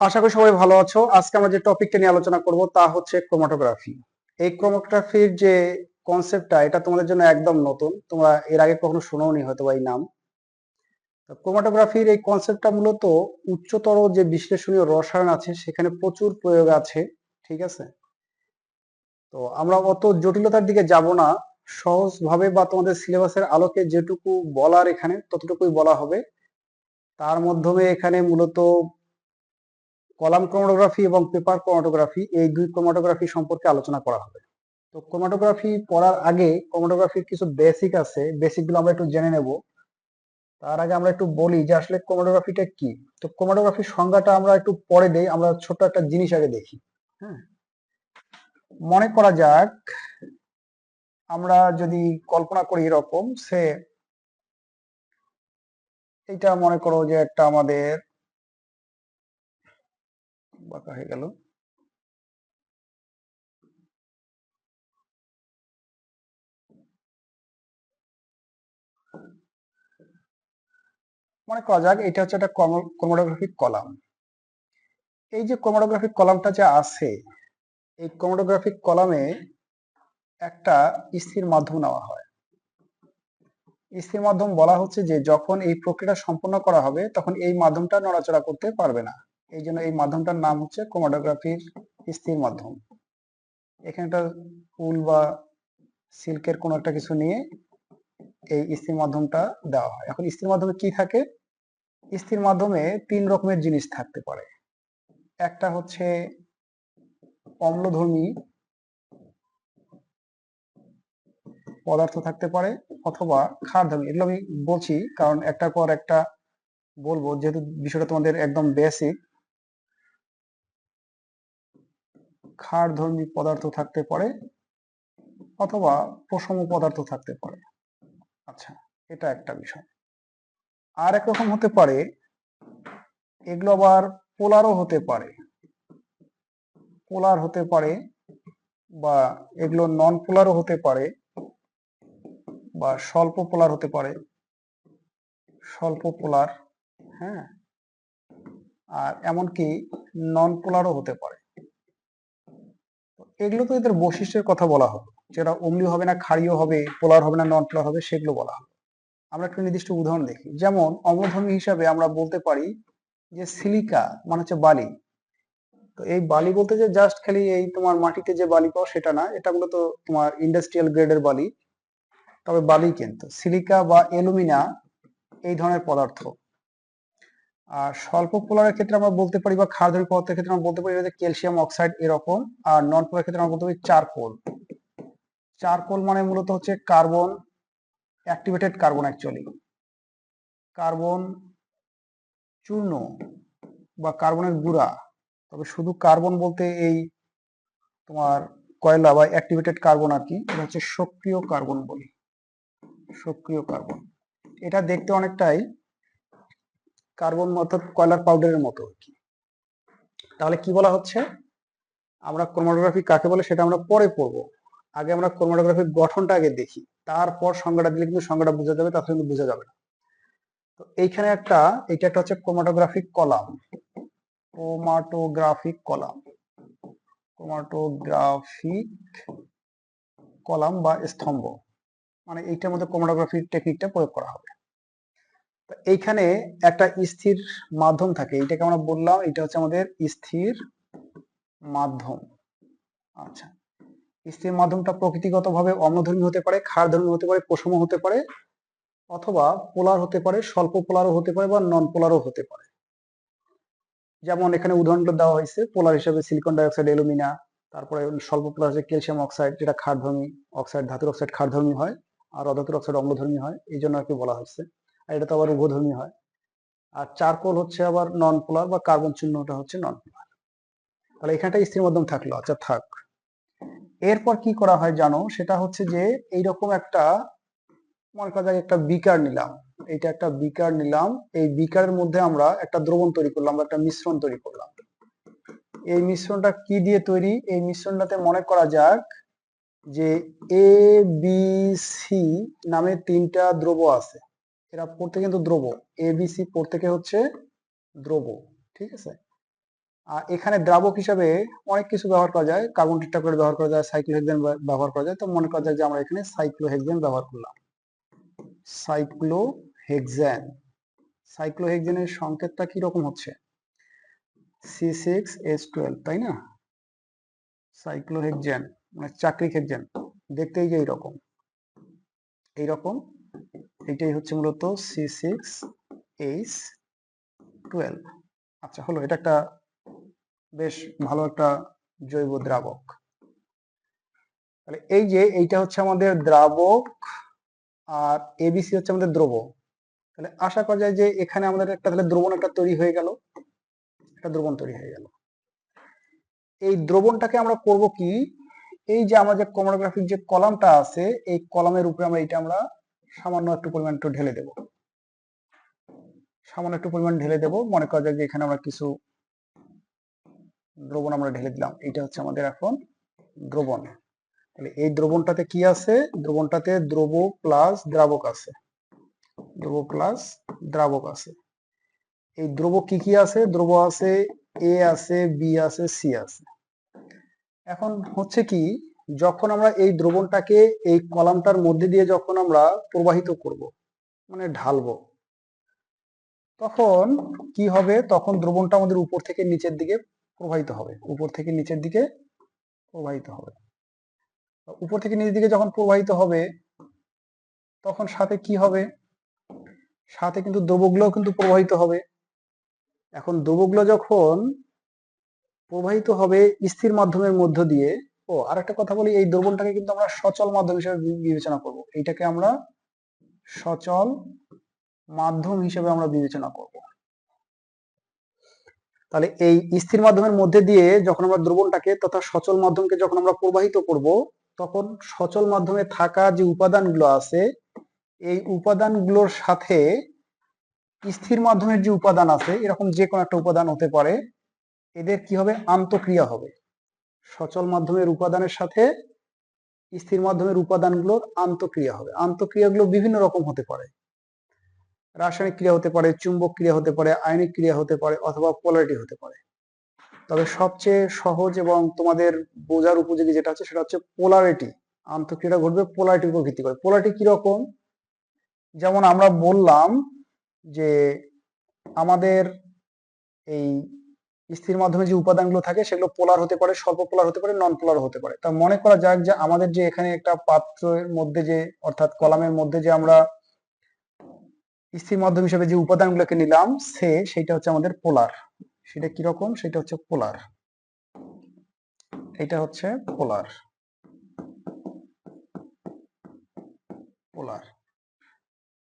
আশা করি সবাই ভালো আছো। আজকে আমরা যে টপিকটা নিয়ে আলোচনা করব তা হচ্ছে ক্রোমাটোগ্রাফি। এই ক্রোমাটোগ্রাফির যে কনসেপ্টটা, এটা তোমাদের জন্য একদম নতুন, তোমরা এর আগে কখনো শোনোনি হয়তো বা এই নাম। ক্রোমাটোগ্রাফির এই কনসেপ্টটা মূলত উচ্চতর যে বিশ্লেষণীয় রসায়ন আছে সেখানে প্রচুর প্রয়োগ আছে। ঠিক আছে, তো আমরা অত জটিলতার দিকে যাব না, সহজভাবে বা তোমাদের সিলেবাসের আলোকে যেটুকু বলার এখানে ততটুকুই বলা হবে। তার মাধ্যমে এখানে মূলত কলাম ক্রোমাটোগ্রাফি এবং পেপার ক্রোমাটোগ্রাফি, এই দুই ক্রোমাটোগ্রাফি সম্পর্কে আলোচনা করা হবে। তো ক্রোমাটোগ্রাফি পড়ার আগে ক্রোমাটোগ্রাফির কিছু বেসিক আছে, বেসিক গুলো আমরা একটু জেনে নেব। তার আগে আমরা একটু বলি যে আসলে ক্রোমাটোগ্রাফিটা কি। তো ক্রোমাটোগ্রাফির সংজ্ঞাটা আমরা একটু পরে দেই, আমরা ছোট্ট একটা জিনিস আগে দেখি। হ্যাঁ, মনে করা যাক আমরা যদি কল্পনা করি এরকম সে, এটা মনে করো যে একটা আমাদের বাঁকা হয়ে গেল। মনে করা যাক এটা হচ্ছে একটা ক্রোমাটোগ্রাফিক কলাম। এই যে ক্রোমাটোগ্রাফিক কলামটা যে আছে, এই ক্রোমাটোগ্রাফিক কলামে একটা স্থির মাধ্যম নেওয়া হয়। স্থির মাধ্যম বলা হচ্ছে যে যখন এই প্রক্রিয়া সম্পন্ন করা হবে তখন এই মাধ্যমটা নড়াচড়া করতে পারবে না, এই জন্য এই মাধ্যমটার নাম হচ্ছে ক্রোমাটোগ্রাফির স্থির মাধ্যম। এখানে একটা উল বা সিল্কের কোনো একটা কিছু নিয়ে এই স্থির মাধ্যমটা দেওয়া হয়। এখন স্থির মাধ্যমে কি থাকে? স্থির মাধ্যমে তিন রকমের জিনিস থাকতে পারে। একটা হচ্ছে অম্লধর্মী পদার্থ থাকতে পারে, অথবা ক্ষারধর্মী। এগুলো আমি বলছি কারণ একটার পর একটা বলবো, যেহেতু বিষয়টা তোমাদের একদম বেসিক। ক্ষারধর্মী পদার্থ থাকতে পারে অথবা প্রশম পদার্থ থাকতে পারে। আচ্ছা, এটা একটা বিষয়। আর এক রকম হতে পারে, এগুলো আবার পোলারও হতে পারে। পোলার হতে পারে বা এগুলো নন পোলারও হতে পারে বা স্বল্প পোলার হতে পারে। স্বল্প পোলার, হ্যাঁ, আর এমনকি নন পোলারও হতে পারে। এগুলো তো এদের বৈশিষ্ট্যের কথা বলা হবে, যেটা অম্লীয় হবে না, ক্ষারীয় হবে, পোলার হবে না, নন পোলার হবে, সেগুলো বলা হবে। আমরা একটা নির্দিষ্ট উদাহরণ দেখি। যেমন অম্লধর্মী হিসাবে আমরা বলতে পারি যে সিলিকা মানে হচ্ছে বালি। তো এই বালি বলতে যে জাস্ট খালি এই তোমার মাটিতে যে বালি পাও সেটা না, এটা মূলত তোমার ইন্ডাস্ট্রিয়াল গ্রেডের বালি। তবে বালি কিন্তু সিলিকা বা অ্যালুমিনা এই ধরনের পদার্থ। আর স্বল্প পোলারের ক্ষেত্রে আমরা বলতে পারি, বা ক্ষারধর্মী পদার্থের ক্ষেত্রে আমরা বলতে পারি ক্যালসিয়াম অক্সাইড এরকম। আর নন পোলার ক্ষেত্রে আমরা বলতে পারি চারকোল। চারকোল মানে মূলত হচ্ছে carbon, activated carbon actually, carbon চূর্ণ বা কার্বনের গুঁড়া। তবে শুধু কার্বন বলতে এই তোমার কয়লা বা অ্যাক্টিভেটেড কার্বন আর কি, এটা হচ্ছে সক্রিয় কার্বন বলি। সক্রিয় কার্বন, এটা দেখতে অনেকটাই কার্বন অর্থাৎ কয়লার পাউডারের মতো আর কি। তাহলে কি বলা হচ্ছে, আমরা ক্রোমাটোগ্রাফি কাকে বলে সেটা আমরা পরে পড়বো। আগে আমরা ক্রোমাটোগ্রাফির গঠনটা আগে দেখি, তারপর সংজ্ঞাটা দিলে কিন্তু সংজ্ঞাটা বোঝা যাবে, তাছাড়া কিন্তু বোঝা যাবে না। তো এইখানে এটা একটা হচ্ছে chromatographic column. Chromatographic column, chromatographic column বা স্তম্ভ, মানে এইটার মধ্যে ক্রোমাটোগ্রাফির টেকনিকটা প্রয়োগ করা হবে। তো এইখানে একটা স্থির মাধ্যম থাকে, এইটাকে আমরা বললাম এটা হচ্ছে আমাদের স্থির মাধ্যম। আচ্ছা, স্থির মাধ্যমটা প্রকৃতিগতভাবে অম্লধর্মী হতে পারে, ক্ষারধর্মী হতে পারে, প্রশম হতে পারে, অথবা পোলার হতে পারে, স্বল্প পোলারও হতে পারে বা নন পোলারও হতে পারে। যেমন এখানে উদাহরণগুলো দেওয়া হয়েছে, পোলার হিসেবে সিলিকন ডাইঅক্সাইড, অ্যালুমিনা। তারপরে স্বল্প পোলার হচ্ছে ক্যালসিয়াম অক্সাইড, যেটা ক্ষারধর্মী অক্সাইড, ধাতুর অক্সাইড ক্ষারধর্মী হয়, আর অধাতুর অক্সাইড অম্লধর্মী হয়, এই জন্য আর কি বলা হচ্ছে। আর এটা তো আবার উভধর্মী হয়। আর চারকোল হচ্ছে আবার নন পোলার বা কার্বন চিহ্নটা হচ্ছে নন পোলার। তাহলে এখানটা স্থির মাধ্যম থাকলো, আচ্ছা থাক। এরপর কি করা হয় জানো, সেটা হচ্ছে যে এইরকম একটা, মনে করা যায় একটা বিকার নিলাম। এটা একটা বিকার নিলাম, এই বিকারের মধ্যে আমরা একটা দ্রবণ তৈরি করলাম, একটা মিশ্রণ তৈরি করলাম। এই মিশ্রণটা কি দিয়ে তৈরি? এই মিশ্রণটাতে মনে করা যাক যে এ বি সি নামে তিনটা দ্রব্য আছে। এরা প্রত্যেকে কিন্তু দ্রব্য, এ বি সি প্রত্যেকে হচ্ছে দ্রব্য, ঠিক আছে। আর এখানে দ্রাবক হিসাবে অনেক কিছু ব্যবহার করা যায়, কার্বন টেট্রাক্লোরাইড ব্যবহার করা যায়, সাইক্লোহেক্সেন ব্যবহার করা যায়। তো মনে করা যায় যে আমরা এখানে সাইক্লোহেক্সেন ব্যবহার করলাম। সাইক্লোহেক্সেন, সাইক্লোহেক্সেনের সংকেতটা কি রকম হচ্ছে? C6H12, তাই না? সাইক্লোহেক্সেন মানে চাকরিক হেক্সেন, দেখতেই যে এইরকম এইরকম, এটাই হচ্ছে মূলত C6H12। আচ্ছা, হলো, এটা একটা বেশ ভালো একটা জৈব দ্রাবক। তাহলে এই যে এইটা হচ্ছে আমাদের দ্রাবক আর ABC হচ্ছে আমাদের দ্রবক। তাহলে আশা করা যায় যে এখানে আমাদের একটা তাহলে দ্রবণ একটা তৈরি হয়ে গেল, একটা দ্রবণ তৈরি হয়ে গেল। এই দ্রবণটাকে আমরা করব কি, এই যে আমাদের ক্রোমাটোগ্রাফিক যে কলামটা আছে এই কলামের উপরে আমরা এটা আমরা সামান্য একটু পরিমাণ একটু ঢেলে দেব, সামান্য একটু পরিমাণ ঢেলে দেব। মনে করা যায় যে এখানে আমরা কিছু দ্রবণ আমরা ঢেলে দিলাম, এটা হচ্ছে আমাদের এখন দ্রবণ। তাহলে এই দ্রবণটাতে কি আছে? দ্রবণটাতে দ্রব প্লাস দ্রাবক আছে, দ্রব প্লাস দ্রাবক আছে। এই দ্রব কি কি আছে? দ্রব আছে A আছে, B আছে, C আছে। এখন হচ্ছে কি, যখন আমরা এই দ্রবণটাকে এই কলামটার মধ্যে দিয়ে যখন আমরা প্রবাহিত করব, মানে ঢালবো, তখন কি হবে? তখন দ্রবণটা আমাদের উপর থেকে নিচের দিকে প্রবাহিত হবে, উপর থেকে নিচের দিকে প্রবাহিত হবে। উপর থেকে নিচের দিকে যখন প্রবাহিত হবে তখন সাথে কি হবে? সাথে কিন্তু দ্রবগুলোও কিন্তু প্রবাহিত হবে। এখন দ্রবগুলো যখন প্রবাহিত হবে স্থির মাধ্যমের মধ্য দিয়ে, ও আরেকটা কথা বলি, এই দ্রবণটাকে কিন্তু আমরা সচল মাধ্যম হিসেবে বিবেচনা করব, এইটাকে আমরা সচল মাধ্যম হিসেবে আমরা বিবেচনা করব। তাহলে এই স্থির মাধ্যমের মধ্যে দিয়ে যখন আমরা দ্রবণটাকে তথা সচল মাধ্যমকে যখন আমরা প্রবাহিত করব, তখন সচল মাধ্যমে থাকা যে উপাদানগুলো আছে এই উপাদানগুলোর সাথে স্থির মাধ্যমের যে উপাদান আছে, এরকম যে কোনো একটা উপাদান হতে পারে, এদের কি হবে? আন্তঃক্রিয়া হবে। সচল মাধ্যমের উপাদানের সাথে স্থির মাধ্যমের উপাদানগুলোর আন্তঃক্রিয়া হবে। আন্তঃক্রিয়াগুলো বিভিন্ন রকম হতে পারে, রাসায়নিক ক্রিয়া হতে পারে, চুম্বক ক্রিয়া হতে পারে, আয়নিক ক্রিয়া হতে পারে, অথবা পোলারিটি হতে পারে। তবে সবচেয়ে সহজ এবং তোমাদের বোঝার উপযোগী যেটা আছে সেটা হচ্ছে পোলারিটি। আন্তঃক্রিয়া ঘটবে পোলারিটির উপর ভিত্তি করে। পোলারিটি কিরকম? যেমন আমরা বললাম যে আমাদের এই স্থির মাধ্যমে যে উপাদানগুলো থাকে সেগুলো পোলার হতে পারে, স্বল্প পোলার হতে পারে, নন পোলার হতে পারে। তা মনে করা যাক যে আমাদের যে এখানে একটা পাত্রের মধ্যে যে, অর্থাৎ কলামের মধ্যে যে আমরা স্থির মাধ্যম হিসেবে যে উপাদানগুলোকে নিলাম সেটা হচ্ছে আমাদের পোলার। সেটা কিরকম? সেটা হচ্ছে পোলার, এটা হচ্ছে পোলার, পোলার।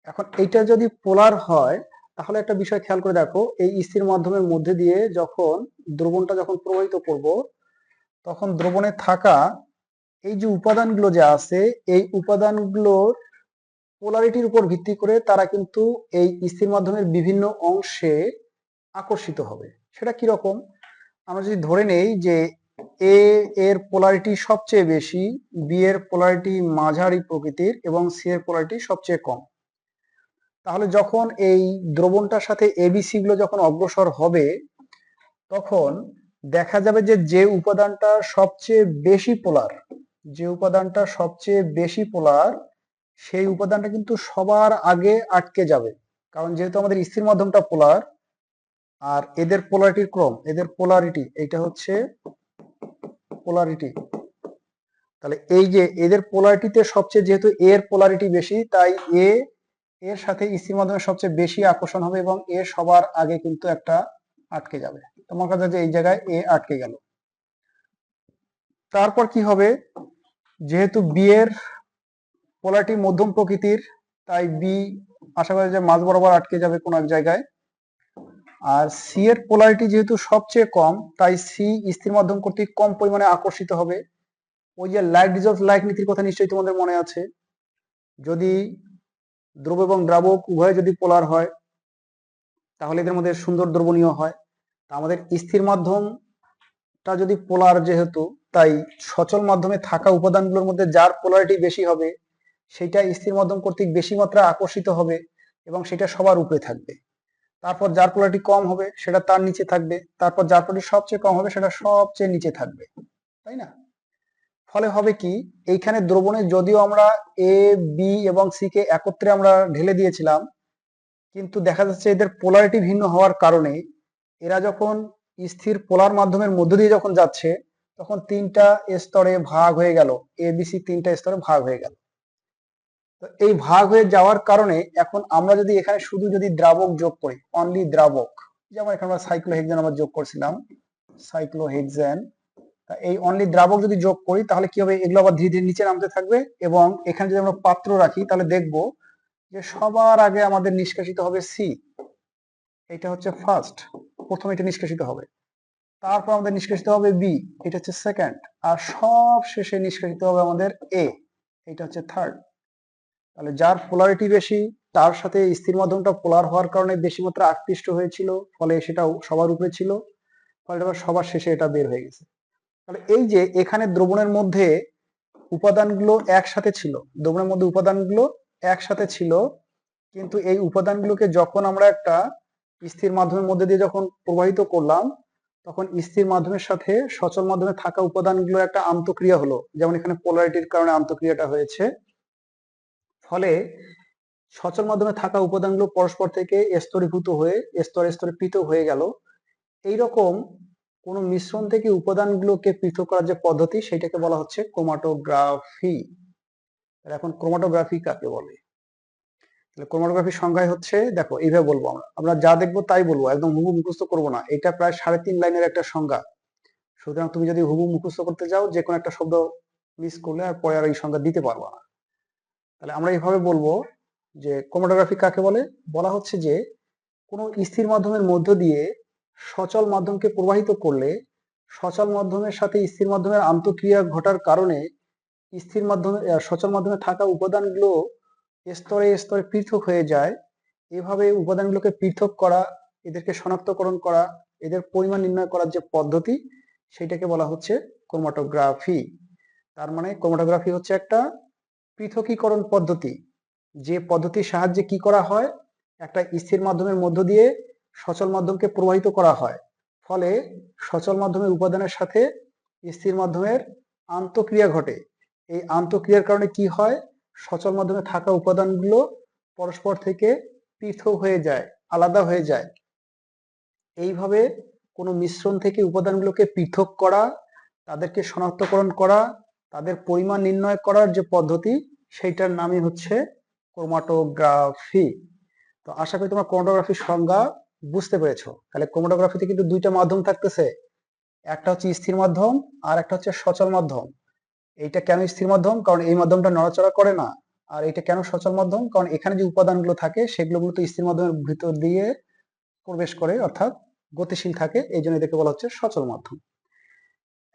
এখন এইটা যদি পোলার হয় তাহলে একটা বিষয় খেয়াল করে দেখো, এই স্থির মাধ্যমের মধ্যে দিয়ে যখন দ্রবণটা যখন প্রবাহিত করব, তখন দ্রবণে থাকা এই যে উপাদানগুলো যে আছে এই উপাদানগুলোর পোলারিটির উপর ভিত্তি করে তারা কিন্তু এই স্থির মাধ্যমের বিভিন্ন অংশে আকর্ষিত হবে। সেটা কিরকম? আমরা যদি ধরে নেই যে এ এর পোলারিটি সবচেয়ে বেশি, বি এর পোলারিটি মাঝারি প্রকৃতির এবং সি এর পোলারিটি সবচেয়ে কম, তাহলে যখন এই দ্রবণটার সাথে এবিসি গুলো যখন অগ্রসর হবে তখন দেখা যাবে যে যে উপাদানটা সবচেয়ে বেশি পোলার, যে উপাদানটা সবচেয়ে বেশি পোলার সেই উপাদানটা কিন্তু সবার আগে আটকে যাবে। কারণ যেহেতু আমাদের স্থির মাধ্যমটা পোলার আর এদের পোলারিটির ক্রম, এদের পোলারিটি, এইটা হচ্ছে পোলারিটি। তাহলে এই যে এদের পোলারিটিতে সবচেয়ে, যেহেতু এর পোলারিটি বেশি, তাই এর সাথে স্থির মাধ্যমে সবচেয়ে বেশি আকর্ষণ হবে এবং এ সবার আগে কিন্তু একটা আটকে যাবে। তোমার কাছে যে এই জায়গায় এ আটকে গেল, তারপর কি হবে? যেহেতু বি এর পোলারিটি মধ্যম প্রকৃতির, তাই বি আশা করা যায় মাঝ বরাবর আটকে যাবে কোনো এক জায়গায়। আর সি এর পোলারিটি যেহেতু সবচেয়ে কম, তাই সি স্থির মাধ্যম কর্তৃক কম পরিমাণে আকর্ষিত হবে। ওই যে লাইট ডিজলভ লাইট নীতির কথা নিশ্চয়ই তোমাদের মনে আছে, যদি দ্রব এবং দ্রাবক উভয় যদি পোলার হয় তাহলে এদের মধ্যে সুন্দর দ্রবণীয় হয়। তা আমাদের স্থির মাধ্যমটা যদি পোলার যেহেতু, তাই সচল মাধ্যমে থাকা উপাদানগুলোর মধ্যে যার পোলারিটি বেশি হবে সেটা স্থির মাধ্যম কর্তৃক বেশি মাত্রা আকর্ষিত হবে এবং সেটা সবার উপরে থাকবে। তারপর যার পোলারিটি কম হবে সেটা তার নিচে থাকবে, তারপর যার পোলারিটি সবচেয়ে কম হবে সেটা সবচেয়ে নিচে থাকবে, তাই না? ফলে হবে কি, এইখানে দ্রবণে যদিও আমরা এ বি এবং সি কে একত্রে আমরা ঢেলে দিয়েছিলাম, কিন্তু দেখা যাচ্ছে এদের পোলারিটি ভিন্ন হওয়ার কারণে এরা যখন স্থির পোলার মাধ্যমের মধ্য দিয়ে যখন যাচ্ছে তখন তিনটা স্তরে ভাগ হয়ে গেল, এ বি সি তিনটা স্তরে ভাগ হয়ে গেল। তো এই ভাগ হয়ে যাওয়ার কারণে এখন আমরা যদি এখানে শুধু যদি দ্রাবক যোগ করি, অনলি দ্রাবক, যেমন এখানে আমরা সাইক্লোহেক্সেন আমরা যোগ করছিলাম, সাইক্লোহেক্সেন, এই অনলি দ্রাবক যদি যোগ করি তাহলে কি হবে, এগুলো আবার ধীরে ধীরে নিচে নামতে থাকবে। এবং এখানে যদি আমরা পাত্র রাখি তাহলে দেখবো যে সবার আগে আমাদের নিষ্কাশিত হবে সি, এটা হচ্ছে ফার্স্ট, প্রথমে এটা নিষ্কাশিত হবে। তারপর আমাদের নিষ্কাশিত হবে বি, এটা হচ্ছে সেকেন্ড। আর সব শেষে নিষ্কাশিত হবে আমাদের এ, এটা হচ্ছে থার্ড। তাহলে যার পোলারিটি বেশি তার সাথে স্থির মাধ্যমটা পোলার হওয়ার কারণে বেশি মাত্রা আকৃষ্ট হয়েছিল, ফলে সেটা সবার উপরে ছিল, ফলে এটা সবার শেষে এটা বের হয়ে গেছে। তাহলে এই যে এখানে দ্রবণের মধ্যে উপাদানগুলো একসাথে ছিল, দ্রবণের মধ্যে উপাদানগুলো একসাথে ছিল, কিন্তু এই উপাদানগুলোকে যখন আমরা একটা স্থির মাধ্যমের মধ্যে দিয়ে যখন প্রবাহিত করলাম তখন স্থির মাধ্যমের সাথে সচল মাধ্যমে থাকা উপাদানগুলো একটা আন্তঃক্রিয়া হলো, যেমন এখানে পোলারিটির কারণে আন্তঃক্রিয়াটা হয়েছে। ফলে সচল মাধ্যমে থাকা উপাদানগুলো পরস্পর থেকে স্তরীভূত হয়ে স্তরে স্তরে পৃথক হয়ে গেল। এইরকম কোন মিশ্রণ থেকে উপাদানগুলোকে পৃথক করার যে পদ্ধতি সেটাকে বলা হচ্ছে ক্রোমাটোগ্রাফি। এখন ক্রোমাটোগ্রাফি কাকে বলে? ক্রোমাটোগ্রাফির সংজ্ঞায় হচ্ছে, দেখো এইভাবে বলবো, আমরা যা দেখবো তাই বলবো, একদম হুবহু মুখস্থ করবো না। এটা প্রায় 3.5 লাইনের একটা সংজ্ঞা, সুতরাং তুমি যদি হুবহু মুখস্থ করতে যাও যে কোনো একটা শব্দ মিস করলে আর পরে আর এই সংজ্ঞা দিতে পারবো না। তাহলে আমরা এইভাবে বলবো যে ক্রোমাটোগ্রাফি কাকে বলে, বলা হচ্ছে যে কোনো স্থির মাধ্যমের মধ্য দিয়ে সচল মাধ্যমকে প্রবাহিত করলে সচল মাধ্যমের সাথে স্থির মাধ্যমের আন্তঃক্রিয়া ঘটার কারণে স্থির মাধ্যমে সচল মাধ্যমে থাকা উপাদানগুলো স্তরে স্তরে পৃথক হয়ে যায়। এভাবে উপাদানগুলোকে পৃথক করা, এদেরকে শনাক্তকরণ করা, এদের পরিমাণ নির্ণয় করার যে পদ্ধতি সেটাকে বলা হচ্ছে ক্রোমাটোগ্রাফি। তার মানে ক্রোমাটোগ্রাফি হচ্ছে একটা পৃথকীকরণ পদ্ধতি, যে পদ্ধতির সাহায্যে কি করা হয়, একটা স্থির মাধ্যমের মধ্য দিয়ে সচল মাধ্যমকে প্রবাহিত করা হয়, ফলে সচল মাধ্যমের উপাদানের সাথে স্থির মাধ্যমের আন্তঃক্রিয়া ঘটে। এই আন্তঃক্রিয়ার কারণে কি হয়, সচল মাধ্যমে থাকা উপাদানগুলো পরস্পর থেকে পৃথক হয়ে যায়, আলাদা হয়ে যায়। এইভাবে কোনো মিশ্রণ থেকে উপাদানগুলোকে পৃথক করা, তাদেরকে শনাক্তকরণ করা, তাদের পরিমাণ নির্ণয় করার যে পদ্ধতি সেইটার নামই হচ্ছে ক্রোমাটোগ্রাফি। তো আশা করি তোমরা ক্রোমাটোগ্রাফির সংজ্ঞা বুঝতে পেরেছো। তাহলে ক্রোমাটোগ্রাফিতে কিন্তু দুইটা মাধ্যম থাকতেছে, একটা হচ্ছে স্থির মাধ্যম আর একটা হচ্ছে সচল মাধ্যম। এইটা কেন স্থির মাধ্যম, কারণ এই মাধ্যমটা নড়াচড়া করে না। আর এটা কেন সচল মাধ্যম, কারণ এখানে যে উপাদানগুলো থাকে সেগুলো মূলত স্থির মাধ্যমের ভিতর দিয়ে প্রবেশ করে, অর্থাৎ গতিশীল থাকে, এই জন্য এদেরকে বলা হচ্ছে সচল মাধ্যম।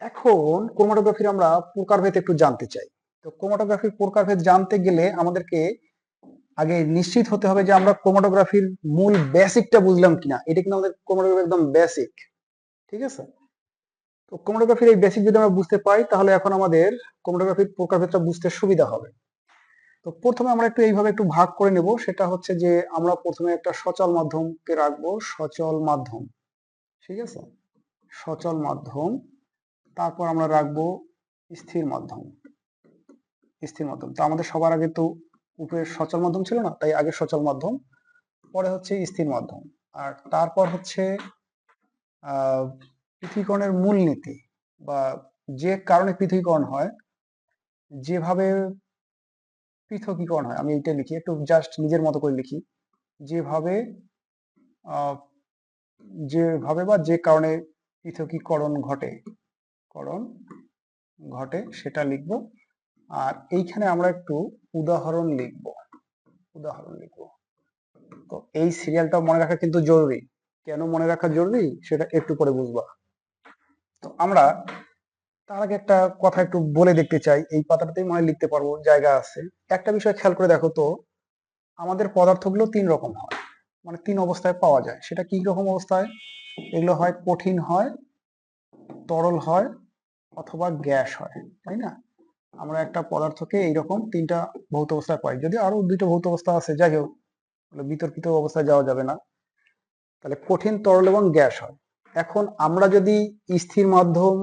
এখন ক্রোমাটোগ্রাফির আমরা প্রকারভেদ একটু জানতে চাই। তো ক্রোমাটোগ্রাফির প্রকারভেদ জানতে গেলে আমাদেরকে আগে নিশ্চিত হতে হবে যে আমরা ক্রোমাটোগ্রাফির মূল বেসিকটা বুঝলাম কিনা। এটা কিন্তু আমাদের ক্রোমাটোগ্রাফি একদম বেসিক, ঠিক আছে? তো ক্রোমাটোগ্রাফির এই বেসিক যদি আমরা বুঝতে পারি তাহলে এখন আমাদের ক্রোমাটোগ্রাফির প্রকারভেদটা বুঝতে সুবিধা হবে। তো প্রথমে আমরা একটু এইভাবে একটু ভাগ করে নেব, সেটা হচ্ছে যে আমরা প্রথমে একটা সচল মাধ্যমকে রাখবো, সচল মাধ্যম, ঠিক আছে, সচল মাধ্যম। তারপর আমরা রাখবো স্থির মাধ্যম, স্থির মাধ্যম। তো আমাদের সবার আগে তো উপরে সচল মাধ্যম ছিল না, তাই আগে সচল মাধ্যম, পরে হচ্ছে স্থির মাধ্যম, আর তারপর হচ্ছে পৃথকীকরণের মূলনীতি বা যে কারণে পৃথকীকরণ হয়, যেভাবে পৃথকীকরণ হয়, আমি এইটা লিখি একটু জাস্ট নিজের মতো করে লিখি, যেভাবে আহ, যেভাবে বা যে কারণে পৃথকীকরণ ঘটে, করণ ঘটে সেটা লিখব। আর এইখানে আমরা একটু উদাহরণ লিখব, উদাহরণ লিখব। তো এই সিরিয়ালটা মনে রাখা কিন্তু জরুরি। কেন মনে রাখা জরুরি সেটা একটু পরে বুঝবা। তো আমরা তার আগে একটা কথা একটু বলে দেখতে চাই, এই পাতাটাতেই মনে লিখতে পারবো, জায়গা আছে। একটা বিষয় খেয়াল করে দেখো তো, আমাদের পদার্থগুলো 3 রকম হয়, মানে 3 অবস্থায় পাওয়া যায়। সেটা কি রকম অবস্থায়? এগুলো হয় কঠিন হয়, তরল হয়, অথবা গ্যাস হয়, তাই না? আমরা একটা পদার্থকে এইরকম 3টা ভৌত অবস্থায় পাই, যদি আরো 2টা ভৌত অবস্থা আছে, যাই হোক বিতর্কিত অবস্থায় যাওয়া যাবে না। তাহলে কঠিন, তরল এবং গ্যাস হয়। এখন আমরা যদি স্থির মাধ্যম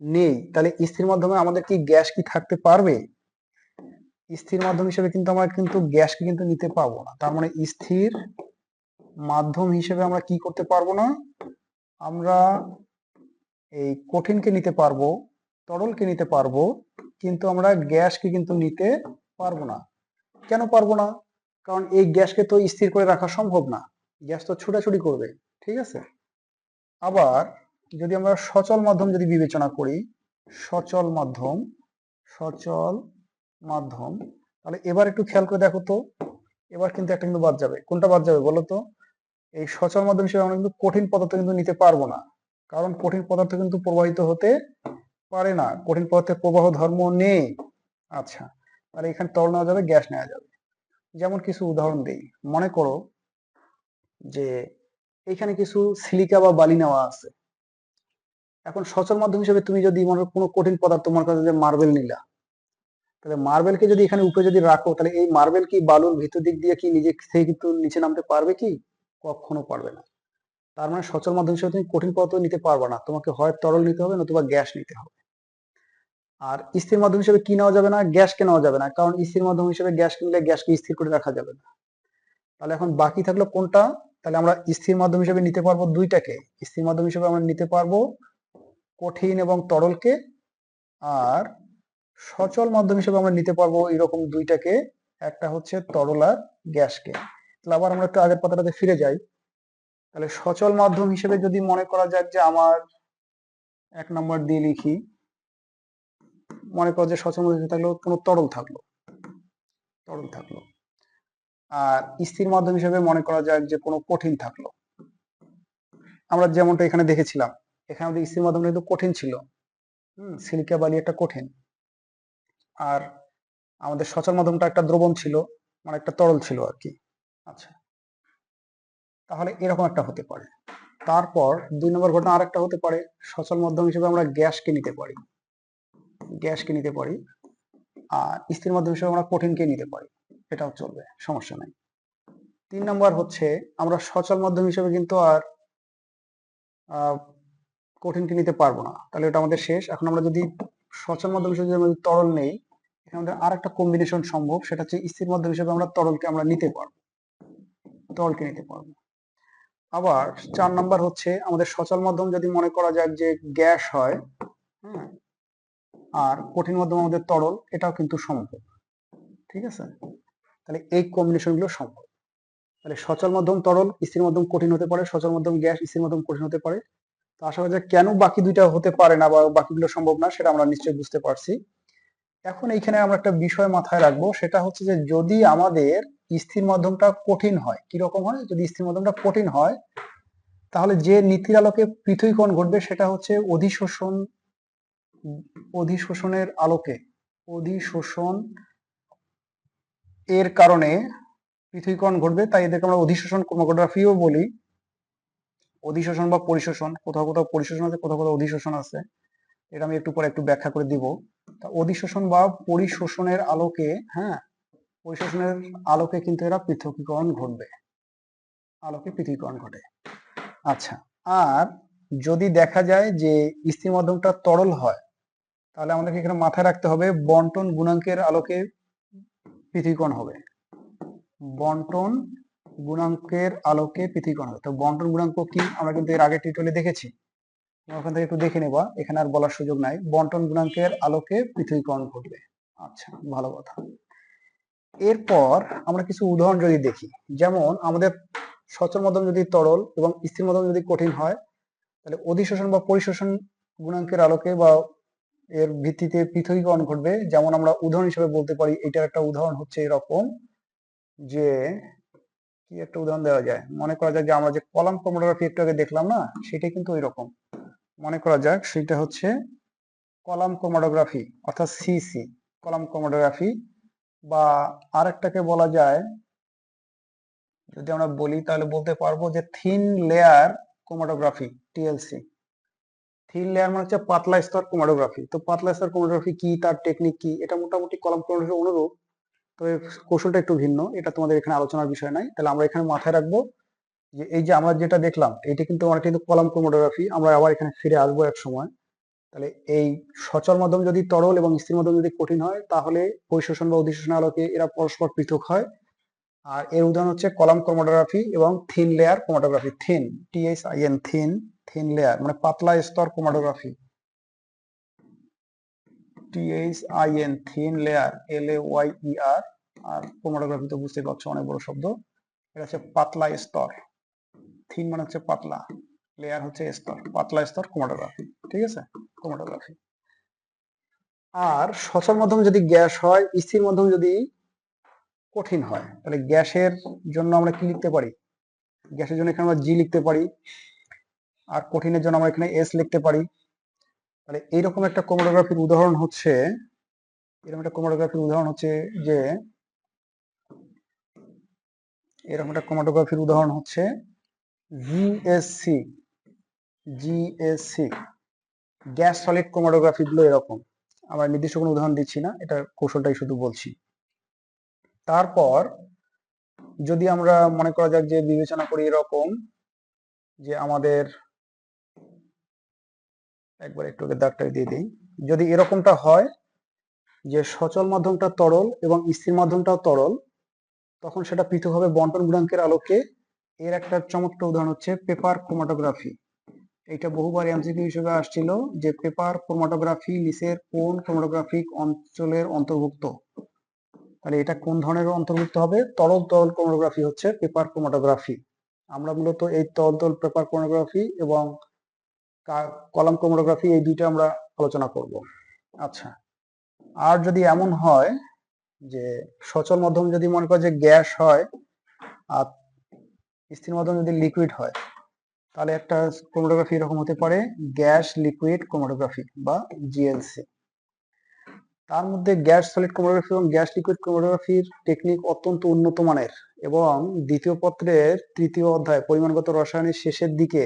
নেই, তাহলে স্থির মাধ্যমে আমাদের কি গ্যাস কি থাকতে পারবে? স্থির মাধ্যম হিসেবে কিন্তু আমরা কিন্তু গ্যাসকে কিন্তু নিতে পারবো না। তার মানে স্থির মাধ্যম হিসেবে আমরা কি করতে পারবো না? আমরা এই কঠিনকে নিতে পারবো, তরলকে নিতে পারবো, কিন্তু আমরা গ্যাসকে কিন্তু নিতে পারবো না। কেন পারবো না? কারণ এই গ্যাসকে তো স্থির করে রাখা সম্ভব না, গ্যাস তো ছুটাছুটি করবে। ঠিক আছে। আবার যদি আমরা সচল মাধ্যম যদি বিবেচনা করি, সচল মাধ্যম, সচল মাধ্যম, তাহলে এবার একটু খেয়াল করে দেখো তো, এবার কিন্তু একটা কিন্তু বাদ যাবে। কোনটা বাদ যাবে বলো তো? এই সচল মাধ্যম হিসেবে আমরা কিন্তু কঠিন পদার্থ কিন্তু নিতে পারবো না, কারণ কঠিন পদার্থ কিন্তু প্রবাহিত হতে পারে না, কঠিন পদার্থের প্রবাহ ধর্ম নেই। আচ্ছা, তাহলে এখানে তরল নেওয়া যাবে, গ্যাস নেওয়া যাবে। যেমন কিছু উদাহরণ দিই। মনে করো যে এখানে কিছু সিলিকা বা বালি নেওয়া আছে। এখন সচল মাধ্যম হিসেবে তুমি যদি মনে করো কোনো কঠিন পদার্থ, মনে করো যে মার্বেল নিলা, তাহলে মার্বেলকে যদি এখানে উপরে যদি রাখো, তাহলে এই মার্বেল কি বালুর ভিতর দিক দিয়ে কি নিজে থেকে কিন্তু নিচে নামতে পারবে কি? কখনো পারবে না। তার মানে সচল মাধ্যম হিসেবে তুমি কঠিন পদার্থ নিতে পারবে না, তোমাকে হয় তরল নিতে হবে নতুবা গ্যাস নিতে হবে। আর স্থির মাধ্যম হিসেবে কি নেওয়া যাবে না? গ্যাসকে নেওয়া যাবে না, কারণ স্থির মাধ্যম হিসেবে গ্যাস কিনলে গ্যাসকে স্থির করে রাখা যাবে না। তাহলে এখন বাকি থাকলো কোনটা? তাহলে আমরা স্থির মাধ্যম হিসেবে নিতে পারবো দুইটাকে। স্থির মাধ্যম হিসেবে আমরা নিতে পারবো কঠিন এবং তরলকে, আর সচল মাধ্যম হিসেবে আমরা নিতে পারবো এরকম দুইটাকে, একটা হচ্ছে তরল আর গ্যাসকে। তাহলে আবার আমরা একটু আগের পাতাটাতে ফিরে যাই। তাহলে সচল মাধ্যম হিসেবে যদি মনে করা যাক যে আমার 1 নম্বর দিয়ে লিখি, মনে করো যে সচল মাধ্যম হিসেবে থাকলো কোনো তরল থাকলো, তরল থাকলো। আর স্থির মাধ্যম হিসেবে মনে করা যাক যে কোনো কঠিন থাকলো। আমরা যেমনটা এখানে দেখেছিলাম, এখানে আমাদের স্থির মাধ্যমটা কিন্তু কঠিন ছিল। সিলিকা বালি একটা কঠিন, আর আমাদের সচল মাধ্যমটা একটা দ্রবণ ছিল, মানে একটা তরল ছিল আর কি। আচ্ছা, তাহলে এরকম একটা হতে পারে। তারপর 2 নম্বর ঘটনা আর একটা হতে পারে, সচল মাধ্যম হিসেবে আমরা গ্যাসকে নিতে পারি, গ্যাসকে নিতে পারি, আর স্থির মাধ্যম হিসেবে আমরা কঠিনকে নিতে পারি, এটাও চলবে, সমস্যা নাই। 3 নম্বর হচ্ছে আমরা সচল মাধ্যম হিসেবে কিন্তু আর কঠিনকে নিতে পারবো না, তাহলে এটা আমাদের শেষ। এখন আমরা যদি সচল মাধ্যম হিসেবে যদি আমরা তরল নেই, এখানে আমাদের আর একটা কম্বিনেশন সম্ভব, সেটা হচ্ছে স্থির মাধ্যম হিসেবে আমরা তরলকে আমরা নিতে পারবো, তরলকে নিতে পারবো। আবার 4 নম্বর হচ্ছে আমাদের সচল মাধ্যম যদি মনে করা যাক যে গ্যাস হয়, হ্যাঁ, আর কঠিন মাধ্যম আমাদের তরল, এটাও কিন্তু সম্ভব। ঠিক আছে, তাহলে এই কম্বিনেশন গুলো সম্ভব। তাহলে সচল মাধ্যম তরল, স্থির মাধ্যম কঠিন হতে পারে, সচল মাধ্যম গ্যাস, স্থির মাধ্যম কঠিন হতে পারে। তো আশা করা যায় কেন বাকি দুইটা হতে পারে না বা বাকিগুলো সম্ভব না, সেটা আমরা নিশ্চয়ই বুঝতে পারছি। এখন এইখানে আমরা একটা বিষয় মাথায় রাখবো, সেটা হচ্ছে যে যদি আমাদের স্থির মাধ্যমটা কঠিন হয়, কিরকম হয়? যদি স্থির মাধ্যমটা কঠিন হয়, তাহলে যে নীতির আলোকে পৃথকীকরণ ঘটবে সেটা হচ্ছে অধিশোষণ, অধিশোষণের আলোকে, অধিশোষণ এর কারণে পৃথকীকরণ ঘটবে, তাই এদেরকে আমরা অধিশোষণ ক্রোমাটোগ্রাফিও বলি। অধিশোষণ বা পরিশোষণ, কোথাও কোথাও পরিশোষণ আছে, কোথাও কোথাও অধিশোষণ আছে, এটা আমি একটু পরে একটু ব্যাখ্যা করে দিব। তা অধিশোষণ বা পরিশোষণের আলোকে, হ্যাঁ, পরিশোষণের আলোকে কিন্তু এরা পৃথকীকরণ ঘটবে, আলোকে পৃথকীকরণ ঘটে। আচ্ছা, আর যদি দেখা যায় যে স্থির মাধ্যমটা তরল হয়, তাহলে আমাদেরকে এখানে মাথায় রাখতে হবে বন্টন গুণাঙ্কের আলোকে পৃথকীকরণ হবে, বন্টন গুণাঙ্কের আলোকে পৃথকীকরণ হবে। তো বন্টন গুণাঙ্ক কি আমরা কিন্তু এর আগের টিউটোরিয়ালে দেখেছি, ওখান থেকে একটু দেখে নেবা, এখানে আর বলার সুযোগ নাই। বন্টন গুণাঙ্কের আলোকে পৃথকীকরণ ঘটবে। আচ্ছা, ভালো কথা। এরপর আমরা কিছু উদাহরণ যদি দেখি, যেমন আমাদের সচল মাধ্যম যদি তরল এবং স্থির মাধ্যম যদি কঠিন হয়, তাহলে অধিশোষণ বা পরিশোষণ গুণাঙ্কের আলোকে বা এর ভিত্তিতে পৃথকীকরণ ঘটবে। যেমন আমরা উদাহরণ হিসেবে বলতে পারি, এটার একটা উদাহরণ হচ্ছে এরকম যে, কি একটা উদাহরণ দেওয়া যায়, মনে করা যাক যে আমরা যে কলাম ক্রোমাটোগ্রাফি একটু আগে দেখলাম না, সেটা কিন্তু ওই রকম। মনে করা যাক সেটা হচ্ছে কলাম ক্রোমাটোগ্রাফি, অর্থাৎ সিসি, কলাম ক্রোমাটোগ্রাফি, বা আরেকটাকে বলা যায়, যদি আমরা বলি তাহলে বলতে পারবো যে thin layer chromatography, TLC. Thin layer মানে হচ্ছে পাতলা স্তর ক্রোমাটোগ্রাফি। তো পাতলা স্তর ক্রোমাটোগ্রাফি কি, তার টেকনিক কি, এটা মোটামুটি কলাম ক্রোমাটোগ্রাফি অনুরূপ, তবে কৌশলটা একটু ভিন্ন, এটা তোমাদের এখানে আলোচনার বিষয় নাই। তাহলে আমরা এখানে মাথায় রাখবো যে এই যে আমরা যেটা দেখলাম এটা কিন্তু আমরা কিন্তু কলাম ক্রোমাটোগ্রাফি, আমরা আবার এখানে ফিরে আসবো এক সময়। তাহলে এই সচল মাধ্যম যদি তরল এবং স্থির মাধ্যম যদি কঠিন হয় তাহলে পরিশোষণ বা অধিশোষণ আলোকে এরা পরস্পর পৃথক হয়। আর এর উদাহরণ হচ্ছে কলাম ক্রোমাটোগ্রাফি এবং thin layer chromatography. Thin, THIN, thin, thin layer মানে পাতলা স্তর chromatography. THIN, thin layer, LAYER। আর ক্রোমাটোগ্রাফি তো বুঝতে পারছো অনেক বড় শব্দ, এটা হচ্ছে পাতলা স্তর। থিন মানে হচ্ছে পাতলা, লেয়ার হচ্ছে স্তর, পাতলা স্তর ক্রোমাটোগ্রাফি। ঠিক আছে, ক্রোমাটোগ্রাফি। আর সচল মাধ্যম যদি গ্যাস হয়, স্থির মাধ্যম যদি কঠিন হয়, তাহলে গ্যাসের জন্য আমরা কি লিখতে পারি? গ্যাসের জন্য এখানে আমরা G লিখতে পারি, আর কঠিনের জন্য আমরা এখানে S লিখতে পারি। তাহলে এইরকম একটা ক্রোমাটোগ্রাফির উদাহরণ হচ্ছে, এরকম একটা ক্রোমাটোগ্রাফির উদাহরণ হচ্ছে যে, এরকম একটা ক্রোমাটোগ্রাফির উদাহরণ হচ্ছে GSC। GSC gas solid chromatography গুলো এরকম। আমরা নির্দিষ্ট কোনো উদাহরণ দিচ্ছি না, এটা কৌশলটাই শুধু বলছি। তারপর যদি আমরা মনে করা যাক যে বিবেচনা করি এরকম যে আমাদের, একবার একটু দাগটা দিয়ে দিই, যদি এরকমটা হয় যে সচল মাধ্যমটা তরল এবং স্থির মাধ্যমটাও তরল, তখন সেটা পৃথকভাবে বন্টন গুণাঙ্কের আলোকে, এর একটা চমৎকার উদাহরণ হচ্ছে পেপার ক্রোমাটোগ্রাফি। এটা বহুবার এমসিকিউ হিসেবে আসছিল যে পেপার ক্রোমাটোগ্রাফি নিচের কোন ক্রোমাটোগ্রাফিক অঞ্চলের অন্তর্ভুক্ত। তাহলে এটা কোন ধরনের অন্তর্ভুক্ত হবে? তরল তরল ক্রোমাটোগ্রাফি হচ্ছে পেপার ক্রোমাটোগ্রাফি। আমরা মূলত এই তরল তরল পেপার ক্রোমাটোগ্রাফি এবং কলাম ক্রোমাটোগ্রাফি এই দুইটা আমরা আলোচনা করব। আচ্ছা, আর যদি এমন হয় যে সচল মাধ্যম যদি মনে করে যে গ্যাস হয় আর স্থির মাধ্যম যদি লিকুইড হয়, তাহলে একটা ক্রোমাটোগ্রাফি এরকম হতে পারে গ্যাস লিকুইড ক্রোমাটোগ্রাফি বা GLC। তার মধ্যে গ্যাস সলিড ক্রোমাটোগ্রাফি এবং গ্যাস লিকুইড ক্রোমাটোগ্রাফির টেকনিক অত্যন্ত উন্নত মানের, এবং দ্বিতীয় পত্রের তৃতীয় অধ্যায় পরিমাণগত রসায়নের শেষের দিকে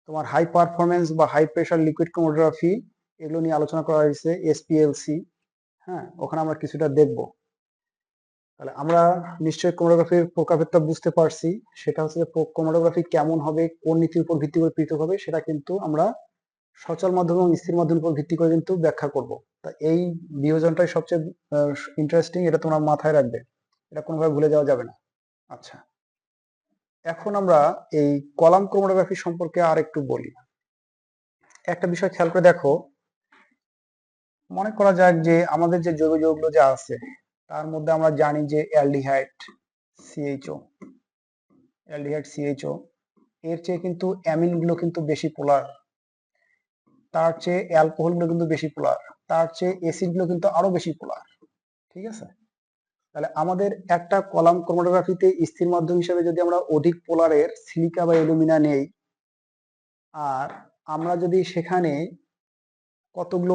তোমার হাই পারফরমেন্স বা হাই প্রেশার লিকুইড ক্রোমাটোগ্রাফি এগুলো নিয়ে আলোচনা করা হয়েছে, SPLC। হ্যাঁ, ওখানে আমরা কিছুটা দেখব। তাহলে আমরা নিশ্চয়ই ক্রোমাটোগ্রাফির প্রকারভেদটা বুঝতে পারছি, সেটা হচ্ছে ক্রোমাটোগ্রাফি কেমন হবে, কোন নীতির উপর ভিত্তি করে পৃথক হবে, সেটা কিন্তু আমরা সচল মাধ্যম এবং স্থির মাধ্যমের উপর ভিত্তি করে কিন্তু ব্যাখ্যা করব। তা এই বিভাজনটাই সবচেয়ে ইন্টারেস্টিং, এটা তোমরা মাথায় রাখবে, এটা কোনোভাবে ভুলে যাওয়া যাবে না। আচ্ছা, এখন আমরা এই কলাম ক্রোমাটোগ্রাফি সম্পর্কে আর একটু বলি। একটা বিষয় খেয়াল করে দেখো, মনে করা যাক যে আমাদের যে জৈব যৌগগুলো যা আছে তার মধ্যে আমরা জানি যে অ্যালডিহাইড CHO, অ্যালডিহাইড CHO এর চেয়ে কিন্তু অ্যামিন গুলো কিন্তু বেশি পোলার, তার চেয়ে অ্যালকোহল গুলো কিন্তু বেশি পোলার, তার চেয়ে অ্যাসিড গুলো কিন্তু আরো বেশি পোলার। ঠিক আছে, তাহলে আমাদের একটা কলাম ক্রোমাটোগ্রাফিতে স্থির মাধ্যম হিসেবে যদি আমরা অধিক পোলারের সিলিকা বা অ্যালুমিনা নেই, আর আমরা যদি সেখানে কতগুলো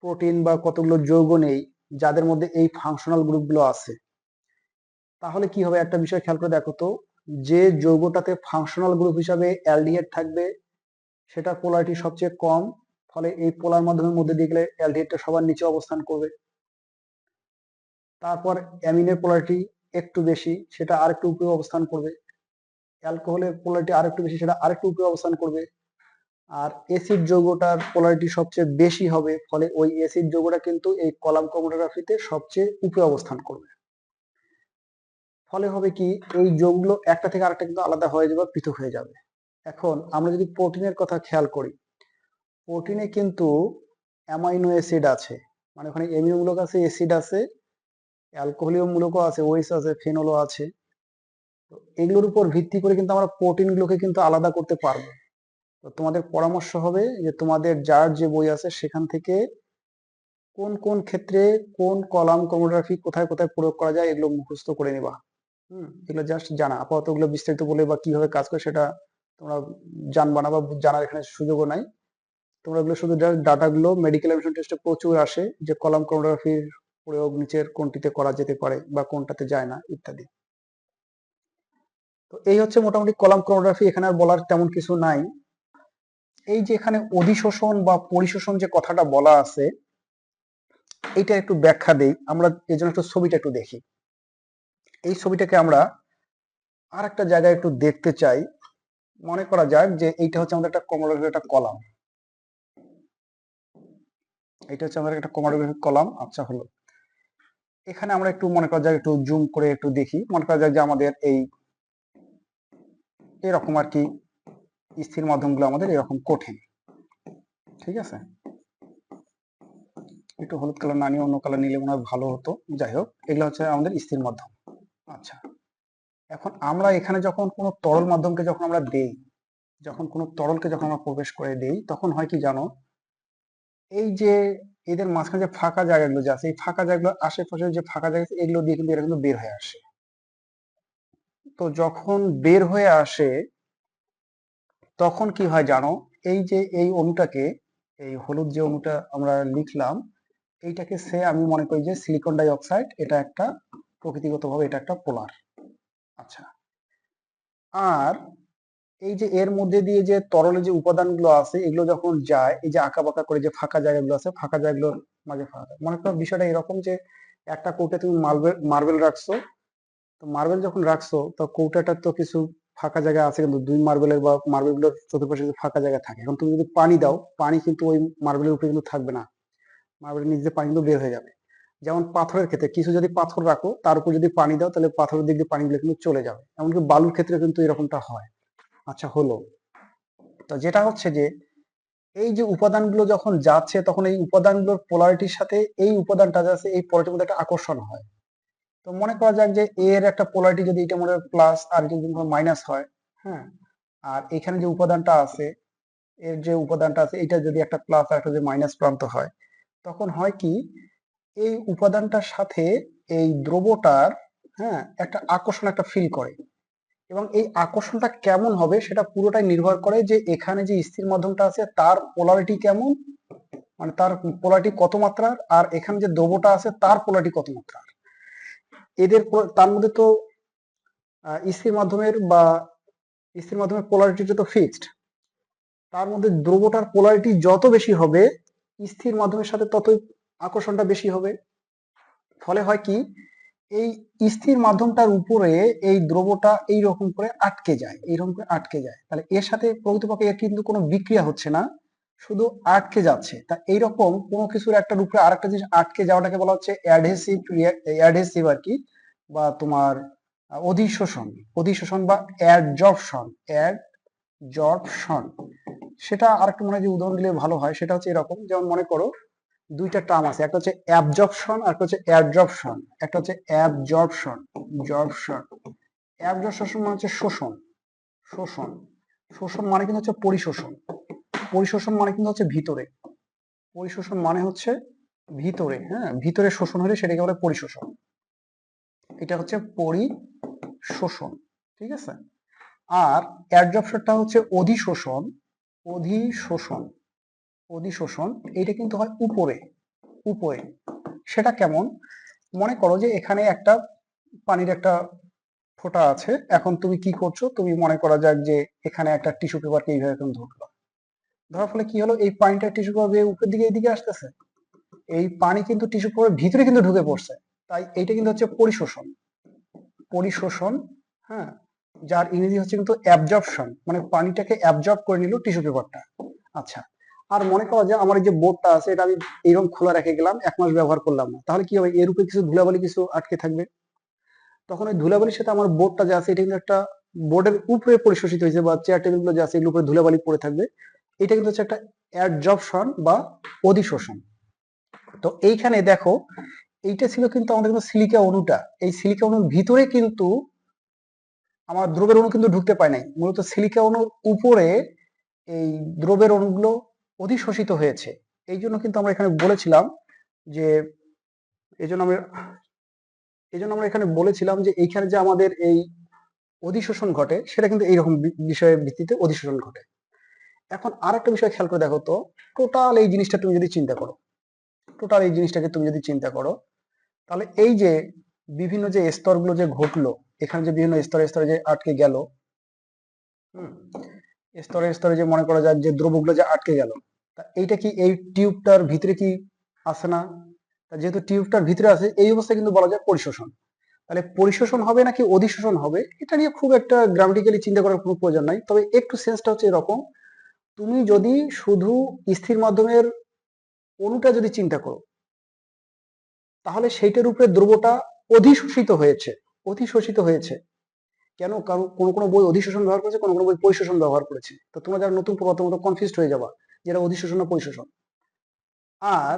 প্রোটিন বা কতগুলো যৌগ নেই যাদের মধ্যে এই ফাংশনাল গ্রুপগুলো আছে, তাহলে কি হবে? একটা বিষয় খেয়াল করে দেখো তো, যে যৌগটাতে ফাংশনাল গ্রুপ হিসাবে অ্যালডিহাইড থাকবে সেটার পোলারিটি সবচেয়ে কম, ফলে এই পোলার মাধ্যমের মধ্যে দিয়ে গেলে অ্যালডিহাইডটা সবার নিচে অবস্থান করবে। তারপর অ্যামিনের পোলারিটি একটু বেশি, সেটা আরেকটু উপরে অবস্থান করবে। অ্যালকোহলের পোলারিটি আরেকটু বেশি, সেটা আরেকটু উপরে অবস্থান করবে। আর অ্যাসিড যৌগটার পোলারিটি সবচেয়ে বেশি হবে, ফলে ওই অ্যাসিড যৌগটা কিন্তু এই কলাম ক্রোমাটোগ্রাফিতে সবচেয়ে উপরে অবস্থান করবে। ফলে হবে কি, এই যৌগগুলো একটা থেকে আরেকটা কিন্তু আলাদা হয়ে যাবে, পৃথক হয়ে যাবে। এখন আমরা যদি প্রোটিনের কথা খেয়াল করি, প্রোটিনে কিন্তু অ্যামাইনো অ্যাসিড আছে, মানে ওখানে অ্যামিনো মূলক আছে, অ্যাসিড আছে, অ্যালকোহলীয় মূলকও আছে, ওএইচ আছে, ফেনলও আছে। তো এগুলোর উপর ভিত্তি করে কিন্তু আমরা প্রোটিনগুলোকে কিন্তু আলাদা করতে পারবো। তো তোমাদের পরামর্শ হবে যে তোমাদের যার যে বই আছে সেখান থেকে কোন কোন ক্ষেত্রে কোন কলাম ক্রোমাটোগ্রাফি কোথায় কোথায় প্রয়োগ করা যায় এগুলো মুখস্থ করে নিবা। এগুলো জাস্ট জানা, আপাতত ওগুলো বিস্তারিত বলে বা কিভাবে কাজ করে সেটা তোমরা জানবা না বা জানার এখানে সুযোগও নাই। তোমরা এগুলো শুধু ডাটাগুলো মেডিকেল এমিশন টেস্টে প্রচুর আসে যে কলাম ক্রোমাটোগ্রাফির প্রয়োগ নিচের কোনটিতে করা যেতে পারে বা কোনটাতে যায় না ইত্যাদি। তো এই হচ্ছে মোটামুটি কলাম ক্রোমাটোগ্রাফি, এখানে আর বলার তেমন কিছু নাই। এই যে এখানে অধিশোষণ বা পরিশোষণ যে কথাটা বলা আছে, এইটা একটু ব্যাখ্যা দেই আমরা, এই জন্য একটু ছবিটা একটু দেখি। এই ছবিটাকে আমরা আর একটা জায়গায় একটু দেখতে চাই। মনে করা যাক যে এইটা হচ্ছে আমাদের একটা ক্রোমাটোগ্রাফিক একটা কলাম, এটা হচ্ছে আমাদের একটা ক্রোমাটোগ্রাফিক কলাম। আচ্ছা হলো, এখানে আমরা একটু মনে করা যাক, একটু জুম করে একটু দেখি। মনে করা যাক যে আমাদের এই এরকম আর কি স্থির মাধ্যমগুলো আমাদের এরকম কঠিন, ঠিক আছে। একটু হলুদ কালার না নিয়ে অন্য কালার নিলে মনে হয় ভালো হতো। যাই হোক, এগুলো হচ্ছে আমাদের স্থির মাধ্যম। আচ্ছা, এখন আমরা এখানে যখন কোনো তরল মাধ্যমকে যখন আমরা দেই, যখন কোনো তরলকে যখন আমরা প্রবেশ করে দেই, তখন হয় কি জানো, এই যে এদের মাঝখানে যে ফাঁকা জায়গাগুলো যে আছে, এই ফাঁকা জায়গাগুলো আশেপাশে যে ফাঁকা জায়গা আছে, এগুলো দিয়ে কিন্তু এরা কিন্তু বের হয়ে আসে। তো যখন বের হয়ে আসে তখন কি হয় জানো, এই যে এই অণুটাকে, এই হলুদ যে অণুটা আমরা লিখলাম, এইটাকে সে আমি মনে করি যে সিলিকন ডাই অক্সাইড, এটা একটা প্রকৃতিগতভাবে এটা একটা পোলার। আচ্ছা, আর এই যে এর মধ্যে দিয়ে যে তরলে যে উপাদানগুলো আছে, এগুলো যখন যায়, এই যে আঁকা বাঁকা করে যে ফাঁকা জায়গাগুলো আছে, ফাঁকা জায়গাগুলোর মাঝে ফাঁকা, মনে করো বিষয়টা এরকম যে একটা কৌটা তুমি মার্বেল মার্বেল রাখছো। তো মার্বেল যখন রাখছো, তো কৌটাটার তো কিছু ফাঁকা জায়গা আছে, কিন্তু দুই মার্বেলের বা মার্বেলগুলোর চতুর্পাশে কিছু ফাঁকা জায়গা থাকে। এখন তুমি যদি পানি দাও, পানি কিন্তু ওই মার্বেলের উপরে কিন্তু থাকবে না, মার্বেলের নিচ দিয়ে পানি কিন্তু বের হয়ে যাবে। যেমন পাথরের ক্ষেত্রে কিছু যদি পাথর রাখো, তার উপর যদি পানি দাও, তাহলে পাথরের দিক দিয়ে পানিগুলো কিন্তু চলে যাবে। এমনকি বালুর ক্ষেত্রে কিন্তু এরকমটা হয়। আচ্ছা হলো, তো যেটা হচ্ছে যে এই যে উপাদানগুলো যখন যাচ্ছে, তখন এই উপাদানগুলোর পোলারিটির সাথে এই উপাদানটা যাচ্ছে, এই পোলারিটির মধ্যে একটা আকর্ষণ হয়। তো মনে করা যাক যে এর একটা পোলারিটি যদি এটা মনে প্লাস আর যদি মাইনাস হয়, হ্যাঁ, আর এখানে যে উপাদানটা আছে, এর যে উপাদানটা আছে, এটা যদি একটা প্লাস আর একটা যদি মাইনাস প্রান্ত হয়, তখন হয় কি, এই উপাদানটার সাথে এই দ্রবটার, হ্যাঁ, একটা আকর্ষণ একটা ফিল করে। এবং এই আকর্ষণটা কেমন হবে সেটা পুরোটাই নির্ভর করে যে এখানে যে স্থির মাধ্যমটা আছে তার পোলারিটি কেমন, মানে তার পোলারিটি কত মাত্রার, আর এখানে যে দ্রবটা আছে তার পোলারিটি কত মাত্রার। এদের তার মধ্যে তো স্থির মাধ্যমের বা স্থির মাধ্যমের পোলারিটিটা তো ফিক্সড। তার মধ্যে দ্রবটার পোলারিটি যত বেশি হবে, স্থির মাধ্যমের সাথে ততই আকর্ষণটা বেশি হবে। ফলে হয় কি, এই স্থির মাধ্যমটার উপরে এই দ্রবটা এইরকম করে আটকে যায়, এইরকম করে আটকে যায়। তাহলে এর সাথে প্রকৃতপক্ষে এর কিন্তু কোনো বিক্রিয়া হচ্ছে না, শুধু আটকে যাচ্ছে। তা এইরকম কোনো কিছুর একটার উপরে আরেকটা জিনিস আটকে যাওয়াটাকে বলা হচ্ছে অ্যাডহেসিভ, অ্যাডহেসিভ আর কি, বা তোমার অধিশোষণ, অধিশোষণ বা অ্যাডজর্পশন, অ্যাডজর্পশন। সেটা আরেকটু মনে হয় যে উদাহরণ দিলে ভালো হয়। সেটা হচ্ছে এরকম, যেমন মনে করো দুইটা টার্ম আছে, একটা হচ্ছে অ্যাবজর্পশন আর একটা হচ্ছে অ্যাডজর্পশন। একটা হচ্ছে অ্যাবজর্পশন, জর্পশন। অ্যাবজর্পশন মানে হচ্ছে শোষণ, শোষণ। শোষণ মানে কিন্তু হচ্ছে পরিশোষণ, পরিশোষণ মানে কিন্তু হচ্ছে ভিতরে, পরিশোষণ মানে হচ্ছে ভিতরে, হ্যাঁ, ভিতরে শোষণ হলে সেটাকে বলে পরিশোষণ। এটা হচ্ছে পরিশোষণ, ঠিক আছে। আর অ্যাডজর্পশনটা হচ্ছে অধিশোষণ, অধিশোষণ, অধিশোষণ। এইটা কিন্তু হয় উপরে, উপরে। সেটা কেমন, মনে করো যে এখানে একটা পানির একটা ফোঁটা আছে। এখন তুমি কি করছো, তুমি মনে করা যাক যে এখানে একটা টিস্যু পেপারকে এইভাবে তুমি ধরলো, ধরার ফলে কি হলো, এই পানিটা টিস্যু পেপার বেয়ে উপরের দিকে এইদিকে আসতেছে, এই পানি কিন্তু টিস্যু পেপারের ভিতরে কিন্তু ঢুকে পড়ছে। তাই এইটা কিন্তু হচ্ছে পরিশোষণ, পরিশোষণ, হ্যাঁ। যার ইংরেজি হচ্ছে কিন্তু অ্যাবজর্পশন, মানে পানিটাকে অ্যাবজর্ব করে নিল টিস্যু পেপারটা। আচ্ছা, আর মনে করো যে আমার এই যে বোর্ডটা আছে, এটা আমি এইরকম খোলা রেখে গেলাম, 1 মাস ব্যবহার করলাম না, তাহলে কি হবে, এর উপরে কিছু ধুলাবালি কিছু আটকে থাকবে। তখন ওই ধুলাবালির সাথে আমার বোর্ডটা যে আছে, এটা কিন্তু একটা বোর্ডের উপরে পরিশোষিত হয়েছে, বা চেয়ার টেবিল গুলো যে আছে এগুলোর উপরে ধুলাবালি পড়ে থাকবে। এটা কিন্তু হচ্ছে একটা অ্যাডজর্পশন বা অধিশোষণ। তো এইখানে দেখো, এইটা ছিল কিন্তু আমাদের কিন্তু সিলিকা অণুটা, এই সিলিকা অণুর ভিতরে কিন্তু আমার দ্রবের অণু কিন্তু ঢুকতে পায় নাই। মূলত সিলিকা অণুর উপরে এই দ্রবের অণুগুলো অধিশোষিত হয়েছে। এই জন্য কিন্তু আমরা এখানে বলেছিলাম যে, এই জন্য আমরা এখানে বলেছিলাম যে এইখানে যে আমাদের এই অধিশোষণ ঘটে, সেটা কিন্তু এইরকম বিষয়ের ভিত্তিতে অধিশোষণ ঘটে। এখন আর একটা বিষয় খেয়াল করে দেখো তো, টোটাল এই জিনিসটা তুমি যদি চিন্তা করো, টোটাল এই জিনিসটাকে তুমি যদি চিন্তা করো, তাহলে এই যে বিভিন্ন যে স্তরগুলো যে ঘটলো, এখানে যে বিভিন্ন স্তরে স্তরে যে আটকে গেল, স্তরে স্তরে যে মনে করা যায় যে দ্রবগুলো যে আটকে গেল, তা এইটা কি এই টিউবটার ভিতরে কি আছে না? তা যেহেতু টিউবটার ভিতরে আছে, এই অবস্থায় কিন্তু বলা যায় পরিশোষণ। তাহলে পরিশোষণ হবে নাকি অধিশোষণ হবে এটা নিয়ে খুব একটা গ্রামাটিক্যালি চিন্তা করার কোনো প্রয়োজন নাই, তবে একটু সেন্সটা হচ্ছে এরকম, তুমি যদি শুধু স্থির মাধ্যমের অণুটা যদি চিন্তা করো তাহলে সেইটার উপরে দ্রবটা অধিশোষিত হয়েছে, অধিশোষিত হয়েছে। কেন? কারণ কোনো কোনো বই অধিশোষণ ব্যবহার করেছে, কোনো কোনো বই পরিশোষণ ব্যবহার করেছে। তো তোমরা যারা নতুন পড়ো তোমরা কনফিউজড হয়ে যাবা যেটা অধিশোষণ না পরিশোষণ। আর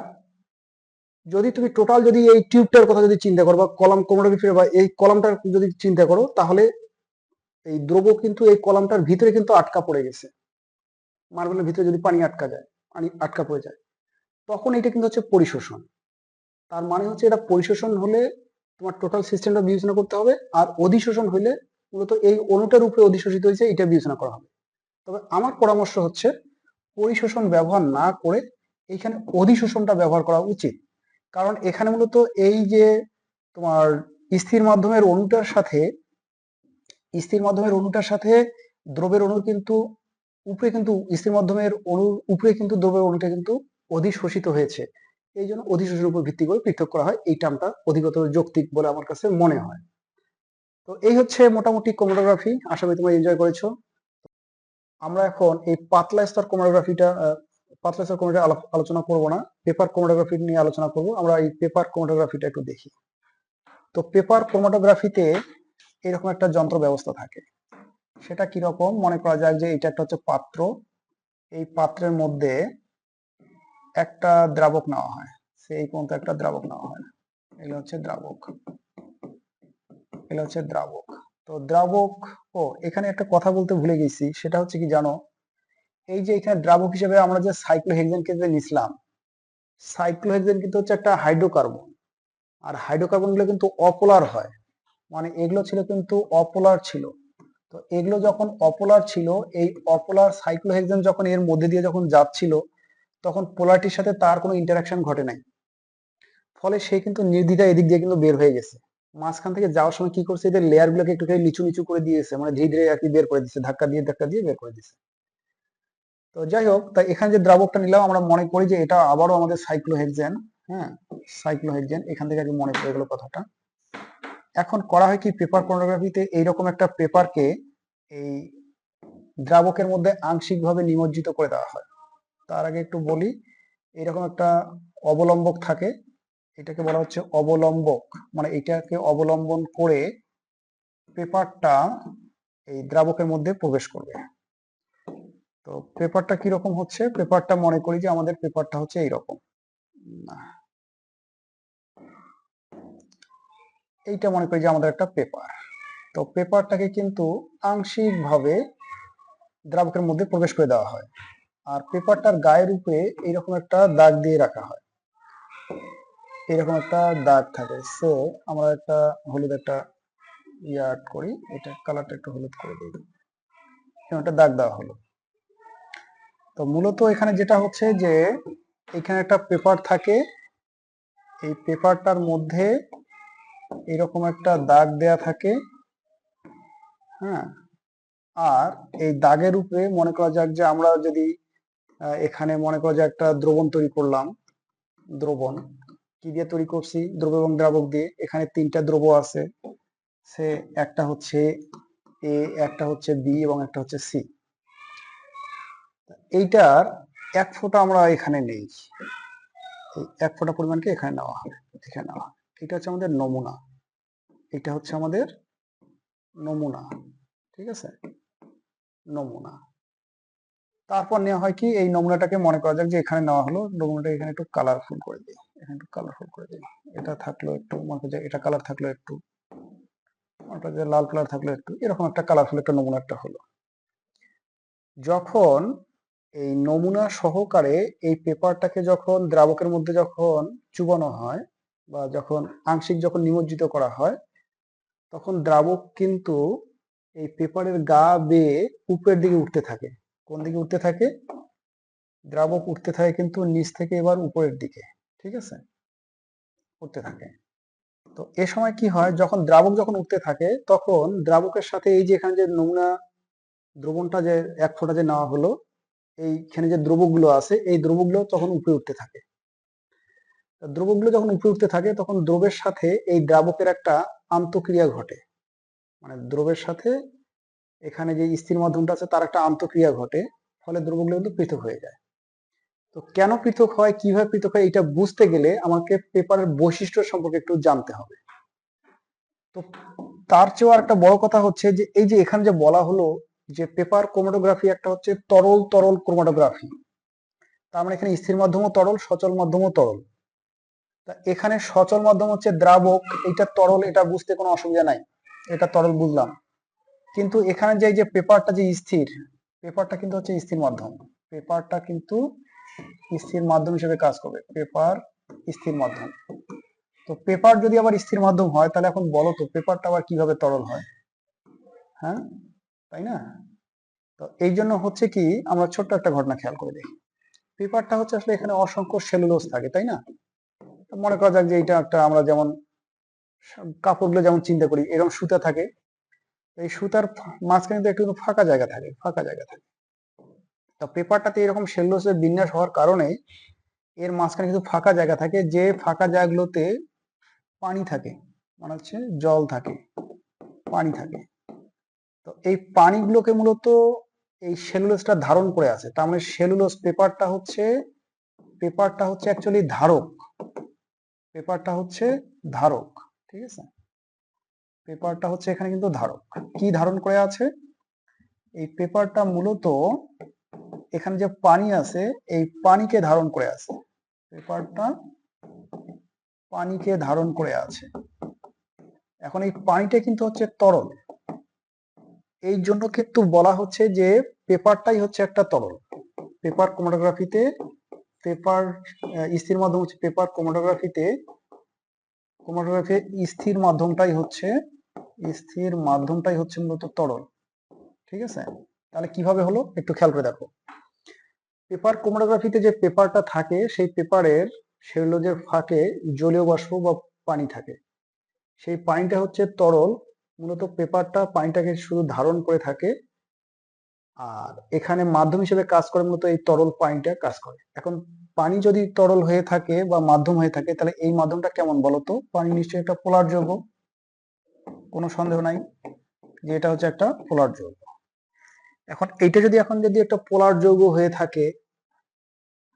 যদি তুমি টোটাল যদি এই টিউবটার কথা যদি চিন্তা করো বা কলাম ক্রোমাটোগ্রাফি বা এই কলামটার যদি চিন্তা করো তাহলে এই দ্রব কিন্তু এই কলামটার ভিতরে কিন্তু আটকা পড়ে গেছে। মার্বেলের ভিতরে যদি পানি আটকা যায়, পানি আটকা পড়ে যায়, তখন এটা কিন্তু হচ্ছে পরিশোষণ। তার মানে হচ্ছে এটা পরিশোষণ হলে তোমার টোটাল সিস্টেমটা বিবেচনা করতে হবে, আর অধিশোষণ হলে মূলত এই অণুটার উপরে অধিশোষিত হয়েছে এটা বিবেচনা করা হবে। তবে আমার পরামর্শ হচ্ছে পরিশোষণ ব্যবহার না করে এইখানে অধিশোষণটা ব্যবহার করা উচিত। কারণ এখানে মূলত এই যে তোমার স্থির মাধ্যমের অণুটার সাথে দ্রবের অণুর কিন্তু উপরে কিন্তু স্থির মাধ্যমের অণুর উপরে কিন্তু দ্রবের অণুটা কিন্তু অধিশোষিত হয়েছে। এই জন্য অধিশোষণের উপর ভিত্তি করে পৃথক করা হয়, এই টার্মটা অধিকতর যৌক্তিক বলে আমার কাছে মনে হয়। তো এই হচ্ছে মোটামুটি ক্রোমাটোগ্রাফি, আশা করি তোমরা এনজয় করেছো। আমরা এখন এই পাতলা স্তর ক্রোমাটোগ্রাফিটা পাতলা স্তর ক্রোমাটোগ্রাফি আলোচনা করব না, পেপার ক্রোমাটোগ্রাফি নিয়ে আলোচনা করব। আমরা এই পেপার ক্রোমাটোগ্রাফিটা একটু দেখি। তো পেপার ক্রোমাটোগ্রাফিতে এরকম একটা যন্ত্র ব্যবস্থা থাকে। সেটা কিরকম? মনে করা যাক যে এটা একটা হচ্ছে পাত্র, এই পাত্রের মধ্যে একটা দ্রাবক নেওয়া হয়, সেই পর্যন্ত একটা দ্রাবক নেওয়া হয়, এগুলো হচ্ছে দ্রাবক, এগুলো হচ্ছে দ্রাবক। তো দ্রাবক, ও এখানে একটা কথা বলতে ভুলে গেছি, সেটা হচ্ছে কি জানো, এই যে এখানে দ্রাবক হিসেবে আমরা যে সাইক্লোহেক্সেনকে যে নিছিলাম, সাইক্লোহেক্সেন কিন্তু হচ্ছে একটা হাইড্রোকার্বন, আর হাইড্রোকার্বন গুলো কিন্তু অপোলার হয়, মানে এগুলো ছিল কিন্তু অপোলার ছিল। তো এগুলো যখন অপোলার ছিল, এই অপোলার সাইক্লোহেক্সেন যখন এর মধ্যে দিয়ে যখন যাচ্ছিল তখন পোলারটির সাথে তার কোনো ইন্টারাকশন ঘটে নাই, ফলে সে কিন্তু নির্দ্বিধায় এদিক দিয়ে কিন্তু বের হয়ে গেছে। মাঝখান থেকে যাওয়ার সময় কি করছে, এদের লেয়ার গুলোকে একটু নিচু নিচু করে দিয়েছে, মানে ধীরে ধীরে আর কি বের করে দিচ্ছে, ধাক্কা দিয়ে বের করে দিচ্ছে। তো যাই হোক, তাই এখানে যে দ্রাবকটা নিলাম আমরা মনে করি যে এটা আবারও আমাদের সাইক্লোহেক্সেন। হ্যাঁ, সাইক্লোহেক্সেন, এখান থেকে আর কি মনে পড়ে গেল কথাটা। এখন করা হয় কি, পেপার ক্রোমাটোগ্রাফিতে এইরকম একটা পেপারকে এই দ্রাবকের মধ্যে আংশিকভাবে নিমজ্জিত করে দেওয়া হয়। তার আগে একটু বলি, এরকম একটা অবলম্বক থাকে, এটাকে বলা হচ্ছে অবলম্বক, মানে এটাকে অবলম্বন করে পেপারটা এই দ্রাবকের মধ্যে প্রবেশ করবে। তো পেপারটা কিরকম হচ্ছে, পেপারটা মনে করি যে আমাদের পেপারটা হচ্ছে এইরকম, এইটা মনে করি যে আমাদের একটা পেপার। তো পেপারটাকে কিন্তু আংশিকভাবে দ্রাবকের মধ্যে প্রবেশ করে দেওয়া হয়, আর পেপারটার গায়ের উপরে এইরকম একটা দাগ দিয়ে রাখা হয়, এরকম একটা দাগ থাকে। সো আমরা একটা হলুদ একটা অ্যাড করি, এটা কালারটা একটু হলুদ করে দিই, এরকম একটা দাগ দেওয়া হলো। তো মূলত এখানে যেটা হচ্ছে যে এখানে একটা পেপার থাকে, এই পেপারটার মধ্যে এরকম একটা দাগ দেয়া থাকে। হ্যাঁ, আর এই দাগের উপরে মনে করা যাক যে আমরা যদি এখানে মনে করা যায় একটা দ্রবণ তৈরি করলাম, দ্রবণ কি দিয়ে তৈরি করছি, দ্রব এবং দ্রাবক দিয়ে। এখানে তিনটা দ্রব আছে, সে একটা হচ্ছে এ, একটা হচ্ছে বি এবং একটা হচ্ছে সি। এইটার এক ফোঁটা আমরা এখানে নেই, এই এক ফোঁটা পরিমাণকে এখানে নেওয়া হয়, এখানে নেওয়া হয়। এটা হচ্ছে আমাদের নমুনা, এটা হচ্ছে আমাদের নমুনা, ঠিক আছে, নমুনা। তারপর নেওয়া হয় কি, এই নমুনাটাকে মনে করা যাক যে এখানে নেওয়া হলো, নমুনাটা এখানে একটু কালারফুল করে দিই, এখানে একটু কালারফুল করে দিই, এটা থাকলো একটু, মনে করা যায় এটা কালার থাকলো একটু, মনে করা যায় লাল কালার থাকলো একটু, এরকম একটা কালারফুল একটা নমুনা একটা হলো। যখন এই নমুনা সহকারে এই পেপারটাকে যখন দ্রাবকের মধ্যে যখন চুবানো হয় বা যখন আংশিক যখন নিমজ্জিত করা হয়, তখন দ্রাবক কিন্তু এই পেপারের গা বেয়ে উপরের দিকে উঠতে থাকে। কোন দিকে উঠতে থাকে? দ্রাবক উঠতে থাকে কিন্তু নিচ থেকে এবার উপরের দিকে, ঠিক আছে, উঠতে থাকে। তো এ সময় কি হয়, যখন দ্রাবক যখন উঠতে থাকে তখন দ্রাবকের সাথে এই যে এখানে যে নমুনা দ্রবণটা যে এক ফোঁটা যে নেওয়া হলো, এইখানে যে দ্রবকগুলো আছে এই দ্রবকগুলো তখন উপরে উঠতে থাকে। দ্রবকগুলো যখন উপরে উঠতে থাকে তখন দ্রবের সাথে এই দ্রাবকের একটা আন্তঃক্রিয়া ঘটে, মানে দ্রবের সাথে এখানে যে স্থির মাধ্যমটা আছে তার একটা আন্তঃক্রিয়া ঘটে, ফলে দ্রবকগুলো কিন্তু পৃথক হয়ে যায়। তো কেন পৃথক হয়, কিভাবে পৃথক হয়, এটা বুঝতে গেলে আমাকে পেপারের বৈশিষ্ট্য সম্পর্কে একটু জানতে হবে। তো তার চেয়েও আর একটা বড় কথা হচ্ছে যে এই যে এখানে যে বলা হলো যে পেপার ক্রোমাটোগ্রাফি একটা হচ্ছে তরল তরল ক্রোমাটোগ্রাফি, তার মানে এখানে স্থির মাধ্যমও তরল, সচল মাধ্যমও তরল। তা এখানে সচল মাধ্যম হচ্ছে দ্রাবক, এটা তরল, এটা বুঝতে কোনো অসুবিধা নাই, এটা তরল বুঝলাম। কিন্তু এখানে যে এই যে পেপারটা যে স্থির, পেপারটা কিন্তু হচ্ছে স্থির মাধ্যম, পেপারটা কিন্তু স্থির মাধ্যম হিসেবে কাজ করবে, পেপার স্থির মাধ্যম। তো পেপার যদি আবার স্থির মাধ্যম হয় তাহলে এখন বলো তো পেপারটা আবার কিভাবে তরল হয়? হ্যাঁ, তাই না? তো এই জন্য হচ্ছে কি, আমরা ছোট্ট একটা ঘটনা খেয়াল করে দেখি। পেপারটা হচ্ছে আসলে এখানে অসংখ্য সেলুলোজ থাকে, তাই না? মনে করা যাক যে এটা একটা, আমরা যেমন কাপড়গুলো যেমন চিন্তা করি এরকম সুতা থাকে, এই সুতার মাঝখানে তো একটু ফাঁকা জায়গা থাকে, ফাঁকা জায়গা থাকে। তো পেপারটাতে এরকম সেলুলোজের বিন্যাস হওয়ার কারণে এর মাঝখানে কিন্তু ফাঁকা জায়গা থাকে, যে ফাঁকা জায়গাগুলোতে পানি থাকে, মানে হচ্ছে জল থাকে, পানি থাকে। তো এই পানিগুলোকে মূলত এই সেলুলোজটা ধারণ করে আছে, তার মানে সেলুলোজ পেপারটা হচ্ছে অ্যাকচুয়ালি ধারক, পেপারটা হচ্ছে ধারক, ঠিক আছে? পেপারটা হচ্ছে এখানে কিন্তু ধারক, কি ধারণ করে আছে? এই পেপারটা মূলত এখানে যে পানি আছে এই পানিকে ধারণ করে আছে, পেপারটা পানিকে ধারণ করে আছে। এখন এই পানিটা কিন্তু হচ্ছে তরল, এই জন্য কিন্তু বলা হচ্ছে যে পেপারটাই হচ্ছে একটা তরল। পেপার ক্রোমাটোগ্রাফিতে পেপার স্থির মাধ্যম হচ্ছে পেপার ক্রোমাটোগ্রাফিতে স্থির মাধ্যমটাই হচ্ছে মূলত তরল, ঠিক আছে? তাহলে কিভাবে হলো একটু খেয়াল করে দেখো। পেপার ক্রোমাটোগ্রাফিতে যে পেপারটা থাকে সেই পেপারের সেলুলোজের ফাঁকে জলীয় বাষ্প বা পানি থাকে, সেই পানিটা হচ্ছে তরল, মূলত পেপারটা পানিটাকে শুধু ধারণ করে থাকে, আর এখানে মাধ্যম হিসেবে কাজ করে মূলত এই তরল পানিটা কাজ করে। এখন পানি যদি তরল হয়ে থাকে বা মাধ্যম হয়ে থাকে তাহলে এই মাধ্যমটা কেমন বলতো? পানি নিশ্চয়ই একটা পোলার যৌগ, কোনো সন্দেহ নাই যে এটা হচ্ছে একটা পোলার যৌগ। এখন এইটা যদি একটা পোলার যৌগ হয়ে থাকে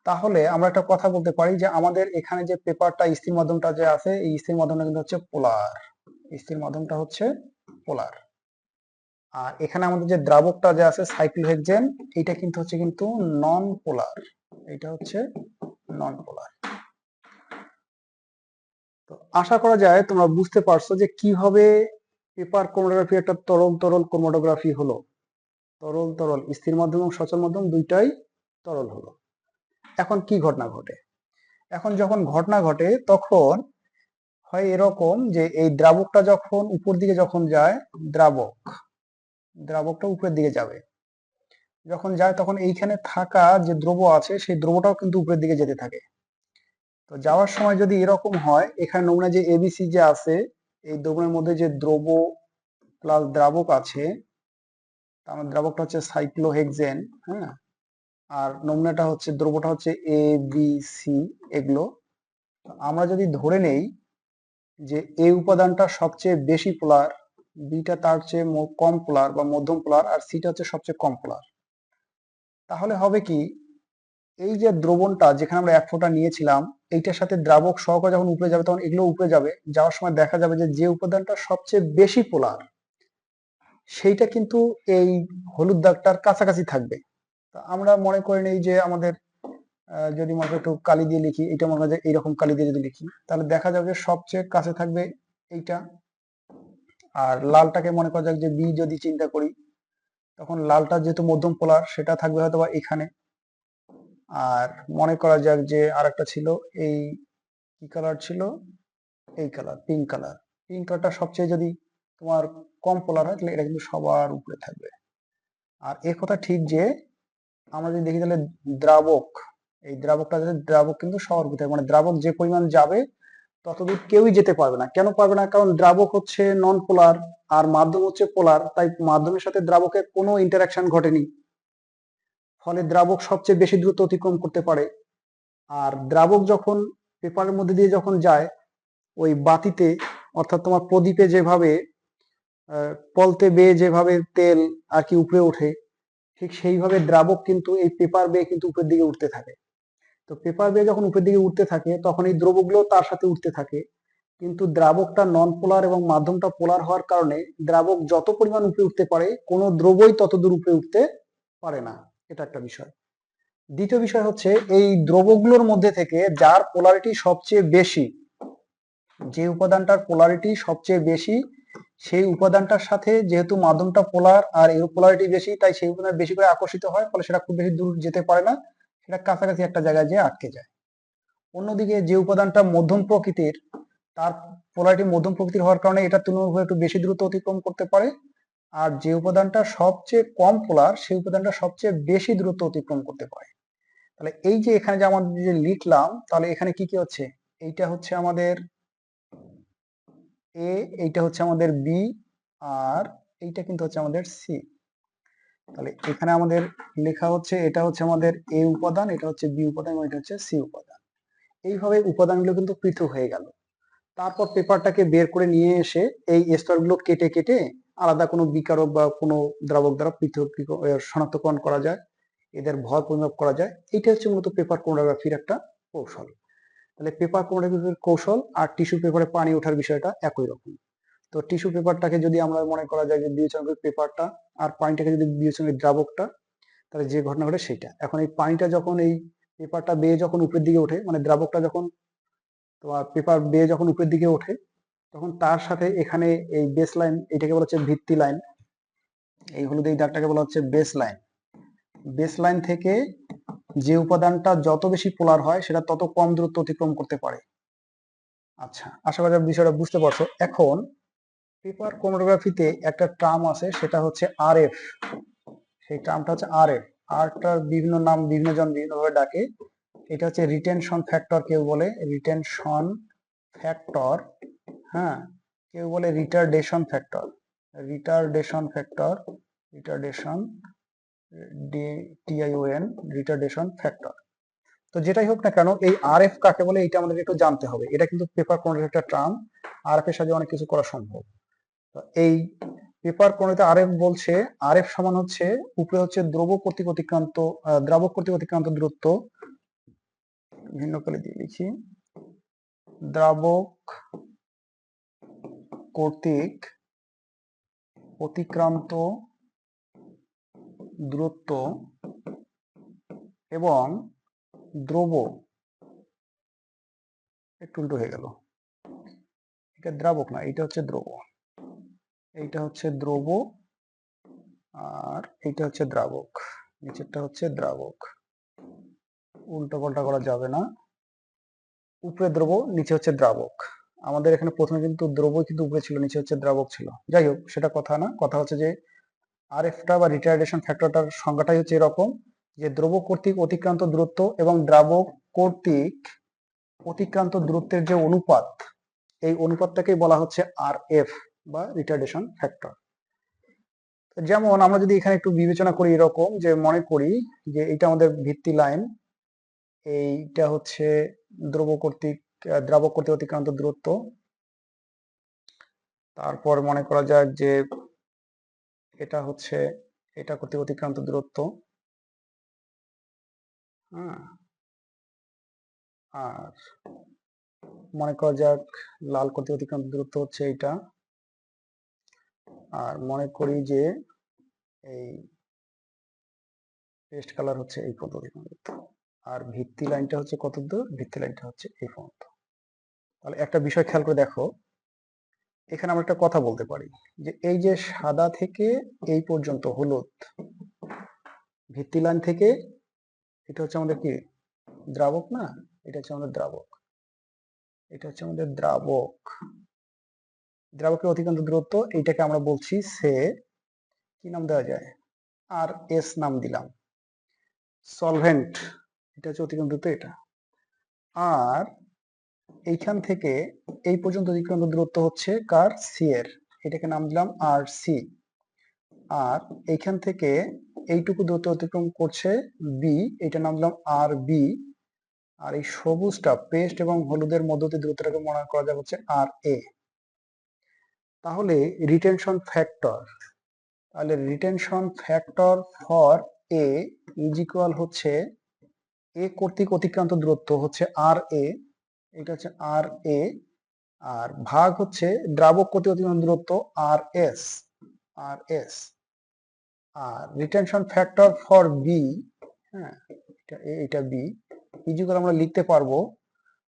তাহলে আমরা একটা কথা বলতে পারি যে আমাদের এখানে যে পেপারটা স্থির মাধ্যমটা যে আছে এই স্থির মাধ্যমটা কিন্তু হচ্ছে পোলার, স্থির মাধ্যমটা হচ্ছে পোলার। আর এখানে আমাদের যে দ্রাবকটা যে আছে সাইক্লোহেক্সেন, এটা কিন্তু হচ্ছে নন পোলার, এটা হচ্ছে নন পোলার। তো আশা করা যায় তোমরা বুঝতে পারছো যে কিভাবে পেপার ক্রোমাটোগ্রাফি একটা তরল তরল ক্রোমাটোগ্রাফি হলো, তরল তরল স্থির মাধ্যম এবং সচল মাধ্যম দুইটাই তরল হলো। এখন কি ঘটনা ঘটে? এখন যখন ঘটনা ঘটে তখন হয় এরকম যে এই দ্রাবকটা যখন উপর দিকে যখন যায়, দ্রাবকটা উপরের দিকে যাবে, যখন যায় তখন এইখানে থাকা যে দ্রব আছে সেই দ্রবটাও কিন্তু উপরের দিকে যেতে থাকে। তো যাওয়ার সময় যদি এরকম হয়, এখানে নমুনা যে এবিসি যে আছে এই দ্রবণের মধ্যে যে দ্রব প্লাস দ্রাবক আছে, তার মানে দ্রাবকটা হচ্ছে সাইক্লোহেক্সেন, হ্যাঁ, আর নমুনাটা হচ্ছে দ্রবটা হচ্ছে এ বি সি এগুলো। আমরা যদি ধরে নেই যে এ উপাদানটা সবচেয়ে বেশি পোলার, বিটা তার চেয়ে কম পোলার বা মধ্যম পোলার, আর সিটা হচ্ছে সবচেয়ে কম পোলার, তাহলে হবে কি, এই যে দ্রবণটা যেখানে আমরা এক ফোঁটা নিয়েছিলাম এইটার সাথে দ্রাবক সহকারে যখন উপরে যাবে তখন এগুলো উপরে যাবে, যাওয়ার সময় দেখা যাবে যে যে উপাদানটা সবচেয়ে বেশি পোলার সেইটা কিন্তু এই হলুদ দাগটার কাছাকাছি থাকবে। তা আমরা মনে করে নেই যে আমাদের যদি মনে একটু কালি দিয়ে লিখি, এটা মনে হয় যে এইরকম কালি দিয়ে যদি লিখি তাহলে দেখা যাবে যে সবচেয়ে কাছে থাকবে এইটা। আর লালটাকে মনে করা যাক যে বি যদি চিন্তা করি, তখন লালটা যেহেতু মধ্যম পোলার সেটা থাকবে হয়তো বা এখানে। আর মনে করা যাক যে আরেকটা ছিল, এই কি কালার ছিল, এই কালার, পিঙ্ক কালার, পিঙ্ক কালারটা সবচেয়ে যদি তোমার কম পোলার হয় তাহলে এটা কিন্তু সবার উপরে থাকবে। আর এ কথা ঠিক যে আমরা যদি দেখি তাহলে দ্রাবক, এই দ্রাবক কিন্তু সবার উপরে থাকবে, মানে দ্রাবক যে পরিমাণ যাবে ততদূর কেউই যেতে পারবে না। কেন পারবে না? কারণ দ্রাবক হচ্ছে নন পোলার আর মাধ্যম হচ্ছে পোলার, তাই মাধ্যমের সাথে দ্রাবকের কোনো ইন্টারাকশন ঘটেনি, ফলে দ্রাবক সবচেয়ে বেশি দ্রুত অতিক্রম করতে পারে। আর দ্রাবক যখন পেপারের মধ্যে দিয়ে যখন যায় ওই বাতিতে অর্থাৎ তোমার প্রদীপে যেভাবে পলতে বেয়ে যেভাবে তেল আর কি উপরে ওঠে, ঠিক সেইভাবে দ্রাবক কিন্তু এই পেপার বেয়ে কিন্তু উপরের দিকে উঠতে থাকে। তো পেপার বেয়ে যখন উপরের দিকে উঠতে থাকে তখন এই দ্রবগুলো তার সাথে উঠতে থাকে, কিন্তু দ্রাবকটা নন পোলার এবং মাধ্যমটা পোলার হওয়ার কারণে দ্রাবক যত পরিমাণ উপরে উঠতে পারে কোনো দ্রবই তত দূর উপরে উঠতে পারে না। এটা একটা বিষয়। দ্বিতীয় বিষয় হচ্ছে এই দ্রবগুলোর মধ্যে থেকে যার পোলারিটি সবচেয়ে বেশি, যে উপাদানটার পোলারিটি সবচেয়ে বেশি সেই উপাদানটার সাথে যেহেতু মাধ্যমটা পোলার আর এর পোলারিটি বেশি, তাই সেই উপাদান বেশি করে আকর্ষিত হয়, ফলে সেটা খুব বেশি দূর যেতে পারে না, সেটা কাছাকাছি একটা জায়গায় যেয়ে আটকে যায়। অন্যদিকে যে উপাদানটা মধ্যম প্রকৃতির, তার পোলারিটি মধ্যম প্রকৃতির হওয়ার কারণে এটা তুলনামূলক একটু বেশি দ্রুত অতিক্রম করতে পারে, আর যে উপাদানটা সবচেয়ে কম পোলার সেই উপাদানটা সবচেয়ে বেশি দ্রুত অতিক্রম করতে পারে। তাহলে এই যে এখানে যে আমাদের যে লিখলাম, তাহলে এখানে কি কি হচ্ছে, এইটা হচ্ছে আমাদের এ, এইটা হচ্ছে আমাদের বি, আর এইটা কিন্তু হচ্ছে আমাদের সি। তাহলে এখানে আমাদের লেখা হচ্ছে এটা হচ্ছে আমাদের এ উপাদান, এটা হচ্ছে বি উপাদান এবং এটা হচ্ছে সি উপাদান। এইভাবে উপাদানগুলো কিন্তু পৃথক হয়ে গেল। তারপর পেপারটাকে বের করে নিয়ে এসে এই স্তরগুলো কেটে কেটে আলাদা কোনো বিকারক বা কোনো দ্রাবক দ্বারা পৃথক শনাক্তকরণ করা যায়, এদের ভর পরিমাপ করা যায়। এইটা হচ্ছে মূলত পেপার ক্রোমাটোগ্রাফির একটা কৌশল। তাহলে পেপার ক্রোমাটোগ্রাফির কৌশল আর টিস্যু পেপারে পানি ওঠার বিষয়টা একই রকম। তো টিস্যু পেপারটাকে যদি আমরা মনে করা যায় যে বিবেচনা করি পেপারটা, আর পানিটাকে যদি বিবেচনা করি দ্রাবকটা, তাহলে যে ঘটনা ঘটে সেইটা। এখন এই পানিটা যখন এই পেপারটা বেয়ে যখন উপরের দিকে ওঠে, মানে দ্রাবকটা যখন তোমার পেপার বেয়ে যখন উপরের দিকে ওঠে, তখন তার সাথে এখানে এই বেস লাইন, এটাকে বলা হচ্ছে ভিত্তি লাইন, এই হলুদ এই দাগটাকে বলা হচ্ছে বেস লাইন। বেস লাইন থেকে যে উপাদানটা যত বেশি পোলার হয় সেটা তত কম দূরত্ব অতিক্রম করতে পারে। আচ্ছা, আশা করি বিষয়টা বুঝতে পারছো। এখন পেপার ক্রোমাটোগ্রাফিতে একটা টার্ম আছে, সেটা হচ্ছে আরএফ। সেই টার্মটা হচ্ছে আরএফ। আরটার বিভিন্ন নাম বিভিন্ন জন বিভিন্নভাবে ডাকে। এটা হচ্ছে রিটেনশন ফ্যাক্টর, কেউ বলে রিটেনশন ফ্যাক্টর, হ্যাঁ, কেউ বলে retardation factor, retardation factor, retardation, TION, retardation factor. তো যেটাই হোক না কেন, এই আরএফ কাকে বলে এটা আমাদের একটু জানতে হবে। এটা কিন্তু পেপার ক্রোমাটোগ্রাফির একটা টার্ম, আরএফ এর সাহায্যে অনেক কিছু করা সম্ভব। তো এই পেপার ক্রোমাটোগ্রাফিতে আরএফ বলছে, আরএফ সমান হচ্ছে উপরে হচ্ছে দ্রবক কর্তৃক অতিক্রান্ত দ্রাবক কর্তৃক অতিক্রান্ত দূরত্ব, ভিন্ন করে দিয়ে লিখি, দ্রাবক কর্তৃক অতিক্রান্ত দূরত্ব এবং দ্রব, একটু উল্টো হয়ে গেল, এটা দ্রাবক না, এটা হচ্ছে দ্রব, এইটা হচ্ছে দ্রব আর এইটা হচ্ছে দ্রাবক, নিচেরটা হচ্ছে দ্রাবক, উল্টো পাল্টা করা যাবে না, উপরে দ্রব নিচে হচ্ছে দ্রাবক। আমাদের এখানে প্রথমে কিন্তু দ্রব কিন্তু উপরে ছিল, নিচে হচ্ছে দ্রাবক ছিল। যাই হোক, সেটা কথা না, কথা হচ্ছে যে আরএফটা বা রিটারডেশন ফ্যাক্টরটার সংজ্ঞাটাই হচ্ছে এরকম যে দ্রব কর্তৃক অতিক্রান্ত দূরত্ব এবং দ্রাবক কর্তৃক অতিক্রান্ত দূরত্বের যে অনুপাত, এই অনুপাতটাকেই বলা হচ্ছে আরএফ বা রিটারডেশন ফ্যাক্টর। যেমন আমরা যদি এখানে একটু বিবেচনা করি এরকম, যে মনে করি যে এটা আমাদের ভিত্তি লাইন, এইটা হচ্ছে দ্রাবক কর্তৃক অতিক্রান্ত দূরত্ব, তারপর মনে করা যাক যে এটা হচ্ছে এটা কর্তৃক অতিক্রান্ত দূরত্ব, হ্যাঁ, আর মনে করা যাক লাল কর্তৃক অতিক্রান্ত দূরত্ব হচ্ছে এইটা, আর মনে করি যে এই পেস্ট কালার হচ্ছে এই পদ্ধতি, আর ভিত্তি লাইনটা হচ্ছে কত দূর, ভিত্তি লাইনটা হচ্ছে এই পর্যন্ত। তাহলে একটা বিষয় খেয়াল করে দেখো, এখানে আমরা একটা কথা বলতে পারি যে এই যে সাদা থেকে এই পর্যন্ত হলুদ, ভিত্তি লাইন থেকে এটা হচ্ছে আমাদের কি দ্রাবক না, এটা হচ্ছে আমাদের দ্রাবক, এটা হচ্ছে আমাদের দ্রাবক, দ্রাবকের অতিক্রান্ত দূরত্ব, এইটাকে আমরা বলছি সে, কি নাম দেওয়া যায়, আর এস নাম দিলাম, সলভেন্ট, এটা হচ্ছে অতিক্রান্ত দূরত্ব এটা। আর এইখান থেকে এই পর্যন্ত অতিক্রান্ত দূরত্ব হচ্ছে কার, সি এর, এটাকে নাম দিলাম আর সি। আর এইখান থেকে এইটুকু দূরত্ব অতিক্রম করছে বি, এটা নাম দিলাম আর বি। আর এই সবুজটা পেস্ট এবং হলুদের মধ্যে দূরত্বটাকে মনে করা যাবে হচ্ছে আর এ। তাহলে retention factor for a is equal হচ্ছে এ কর্তৃক অতিক্রান্ত দূরত্ব হচ্ছে আর এ, এটা হচ্ছে আর এ, আর ভাগ হচ্ছে দ্রাবক কর্তৃক অতিক্রান্ত দূরত্ব আর এস। আর রিটেনশন ফ্যাক্টর ফর বি, হ্যাঁ এটা বি, ইজ ইকুয়াল আমরা লিখতে পারবো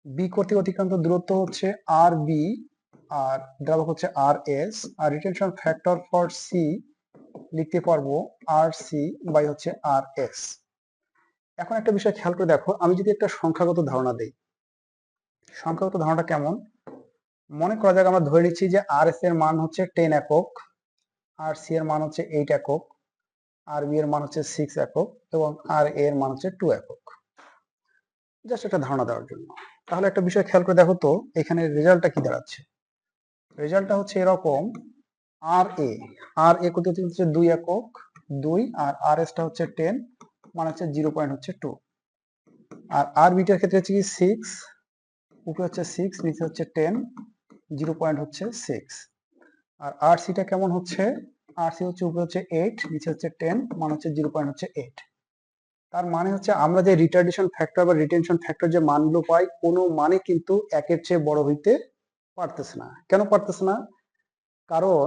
বি কর্তৃক অতিক্রান্ত দূরত্ব হচ্ছে আর বি, আর দ্রাবক হচ্ছে আর এস, আর রিটেনশন ফ্যাক্টর ফর সি লিখতে পারবো আর সি বাই হচ্ছে আর এস। এখন একটা বিষয় খেয়াল করে দেখো, আমি যদি একটা সংখ্যাগত ধারণা দেই, সংখ্যাগত ধারণাটা কেমন, মনে করা যাক আমরা ধরে নিচ্ছি যে আর এস এর মান হচ্ছে 10 একক, আর সি এর মান হচ্ছে 8 একক, আর বি এর মান হচ্ছে 6 একক, এবং আর এ এর মান হচ্ছে 2 একক, জাস্ট একটা ধারণা দেওয়ার জন্য। তাহলে একটা বিষয় খেয়াল করে দেখো তো, এখানে রেজাল্টটা কি দাঁড়াচ্ছে। রেজাল্টটা হচ্ছে এরকম, আর এ কত হচ্ছে 2 একক 2, আর আর এস টা হচ্ছে 10, মানে হচ্ছে 0.2, আর আর বিটার ক্ষেত্রে হচ্ছে কি 6, উপরে হচ্ছে 6 নিচে হচ্ছে 10, 0.6, আর আর সিটা কেমন হচ্ছে, আর সি হচ্ছে উপরে হচ্ছে 8 নিচে হচ্ছে 10, মানে হচ্ছে 0.8। তার মানে হচ্ছে আমরা যে রিটার্ডেশন ফ্যাক্টর বা রিটেনশন ফ্যাক্টর যে মানগুলো পাই, কোনো মানে কিন্তু একের চেয়ে বড় হইতে পারতেছে না। কেন পারতেছে না? কারণ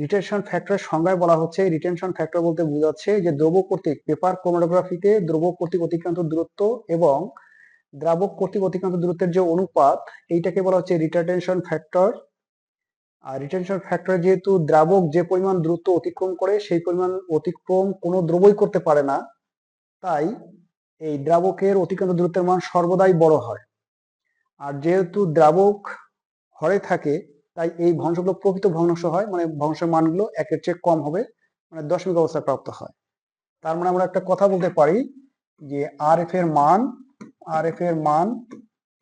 রিটেনশন ফ্যাক্টরের সংজ্ঞায় বলা হচ্ছে, রিটেনশন ফ্যাক্টর বলতে বোঝাচ্ছে যে দ্রব্য কর্তৃক, পেপার ক্রোমাটোগ্রাফিতে দ্রব্য কর্তৃক অতিক্রান্ত দূরত্ব এবং দ্রাবক কর্তৃক অতিক্রান্ত দূরত্বের যে অনুপাত, এইটাকে বলা হচ্ছে রিটেনশন ফ্যাক্টর। আর রিটেনশন ফ্যাক্টরে যেহেতু দ্রাবক যে পরিমাণ দূরত্ব অতিক্রম করে, সেই পরিমাণ অতিক্রম কোনো দ্রবই করতে পারে না, তাই এই দ্রাবকের অতিক্রান্ত দূরত্বের মান সর্বদাই বড় হয়। আর যেহেতু দ্রাবক হরে থাকে, তাই এই ভগ্নাংশগুলো প্রকৃত ভগ্নাংশ হয়, মানে ভগ্নাংশের মানগুলো একের চেয়ে কম হবে, মানে দশমিক অবস্থায় প্রাপ্ত হয়। তার মানে আমরা একটা কথা বলতে পারি যে আর এফ এর মান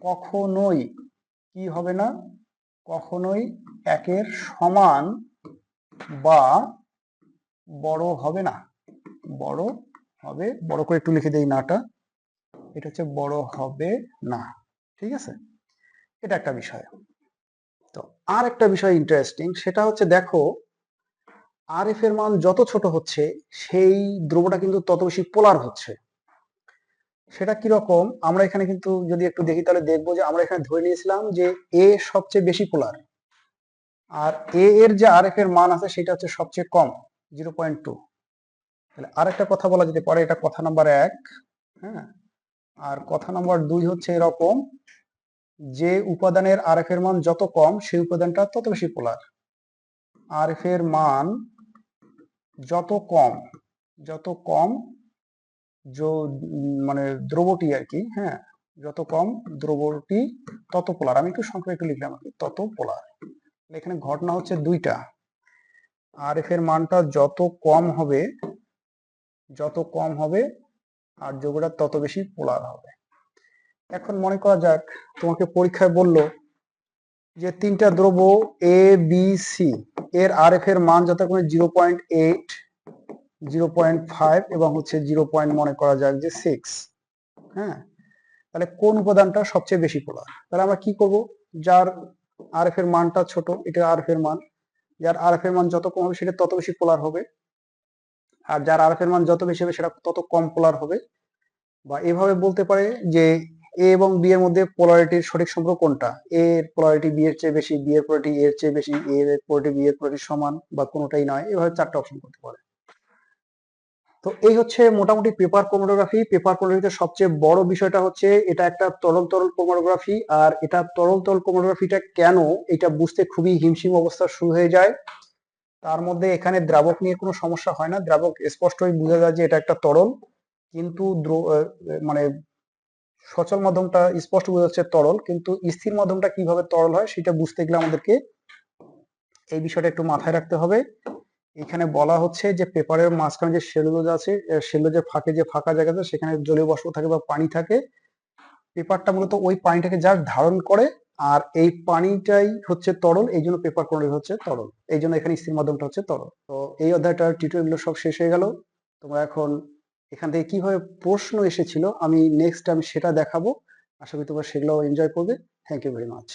কখনোই কি হবে না, কখনোই একের সমান বা বড় হবে না, বড় হবে, বড় করে একটু লিখে দেই নাটা, এটা হচ্ছে বড় হবে না। ঠিক আছে, এটা একটা বিষয়। তো আর একটা বিষয় ইন্টারেস্টিং, সেটা হচ্ছে দেখো আর এফ এর মান যত ছোট হচ্ছে, সেই দ্রব্যটা কিন্তু তত বেশি পোলার হচ্ছে। সেটা কিরকম, আমরা এখানে কিন্তু যদি একটু দেখি তাহলে দেখবো যে আমরা এখানে ধরে নিয়েছিলাম যে এ সবচেয়ে বেশি পোলার, আর এ এর যে আর এফ এর মান আছে সেটা হচ্ছে সবচেয়ে কম 0.2। তাহলে আরেকটা কথা বলা যেতে পারে, এটা কথা নাম্বার 1। হ্যাঁ, আর কথা নাম্বার 2 হচ্ছে এরকম, যে উপাদানের আর এফ এর মান যত কম, সেই উপাদানটা তত বেশি পোলার। আর এফ এর মান যত কম মানে দ্রবটি আর কি, হ্যাঁ, যত কম দ্রবটি তত পোলার। আমি একটু সংখ্যা একটু লিখলাম আর কি, তত পোলার। এখানে ঘটনা হচ্ছে দুইটা, আর এফ এর মানটা যত কম হবে আর দ্রব্যটা তত বেশি পোলার হবে। এখন মনে করা যাক তোমাকে পরীক্ষায় বললো যে তিনটা দ্রব্য এ বি সি এর আর এফ এর মান যথাক্রমে 0.8, 0.5 এবং হচ্ছে 0. মনে করা যাক যে 6। হ্যাঁ, তাহলে কোন উপাদানটা সবচেয়ে বেশি পোলার? তাহলে আমরা কি করব, যার আর এফ এর মানটা ছোট, এটা আর এফ এর মান, যার আর এফ এর মান যত কম হবে সেটা তত বেশি পোলার হবে, আর যার আর এফ এর মান যত বেশি হবে সেটা তত কম পোলার হবে। বা এভাবে বলতে পারে যে এ এবং বি এর মধ্যে পোলারিটির সঠিক সম্পর্ক কোনটা, এ এর পোলারিটি বি এর চেয়ে বেশি, বি এর পোলারিটি এর চেয়ে বেশি, এ এর পোলারিটি বি এর পোলারিটির সমান, বা কোনোটাই নয়। এভাবে চারটা অপশন করতে পারে। তো এই হচ্ছে মোটামুটি পেপার ক্রোমাটোগ্রাফি। পেপার ক্রোমাটোগ্রাফিতে সবচেয়ে বড় বিষয়টা হচ্ছে এটা একটা তরল ক্রোমাটোগ্রাফি, আর এটা তরল ক্রোমাটোগ্রাফিটা কেন, এটা বুঝতে খুবই হিমশিম অবস্থা শুরু হয়ে যায়। তার মধ্যে এখানে দ্রাবক নিয়ে কোনো সমস্যা হয় না, দ্রাবক স্পষ্টই বোঝা যায় যে এটা একটা তরল, কিন্তু মানে সচল মাধ্যমটা স্পষ্ট বোঝা যাচ্ছে তরল, কিন্তু স্থির মাধ্যমটা কিভাবে তরল হয় সেটা বুঝতে গেলে আমাদেরকে এই বিষয়টা একটু মাথায় রাখতে হবে। এখানে বলা হচ্ছে যে পেপারের মাঝখানে যে সেলুলোজ আছে, সেলুলোজের ফাঁকে যে ফাঁকা জায়গা আছে সেখানে জলীয় বাষ্প থাকে বা পানি থাকে। পেপারটা মূলত ওই পানিটাকে জাস্ট ধারণ করে, আর এই পানিটাই হচ্ছে তরল, এই জন্য পেপার ক্লোরাইড হচ্ছে তরল, এই জন্য এখানে স্থির মাধ্যমটা হচ্ছে তরল। তো এই অধ্যায়টার টিউটোরিয়াল সব শেষ হয়ে গেল। তোমরা এখন এখান থেকে কিভাবে প্রশ্ন এসেছিল আমি নেক্সট সেটা দেখাবো। আশা করি তোমরা সেগুলো এনজয় করবে। Thank you very much.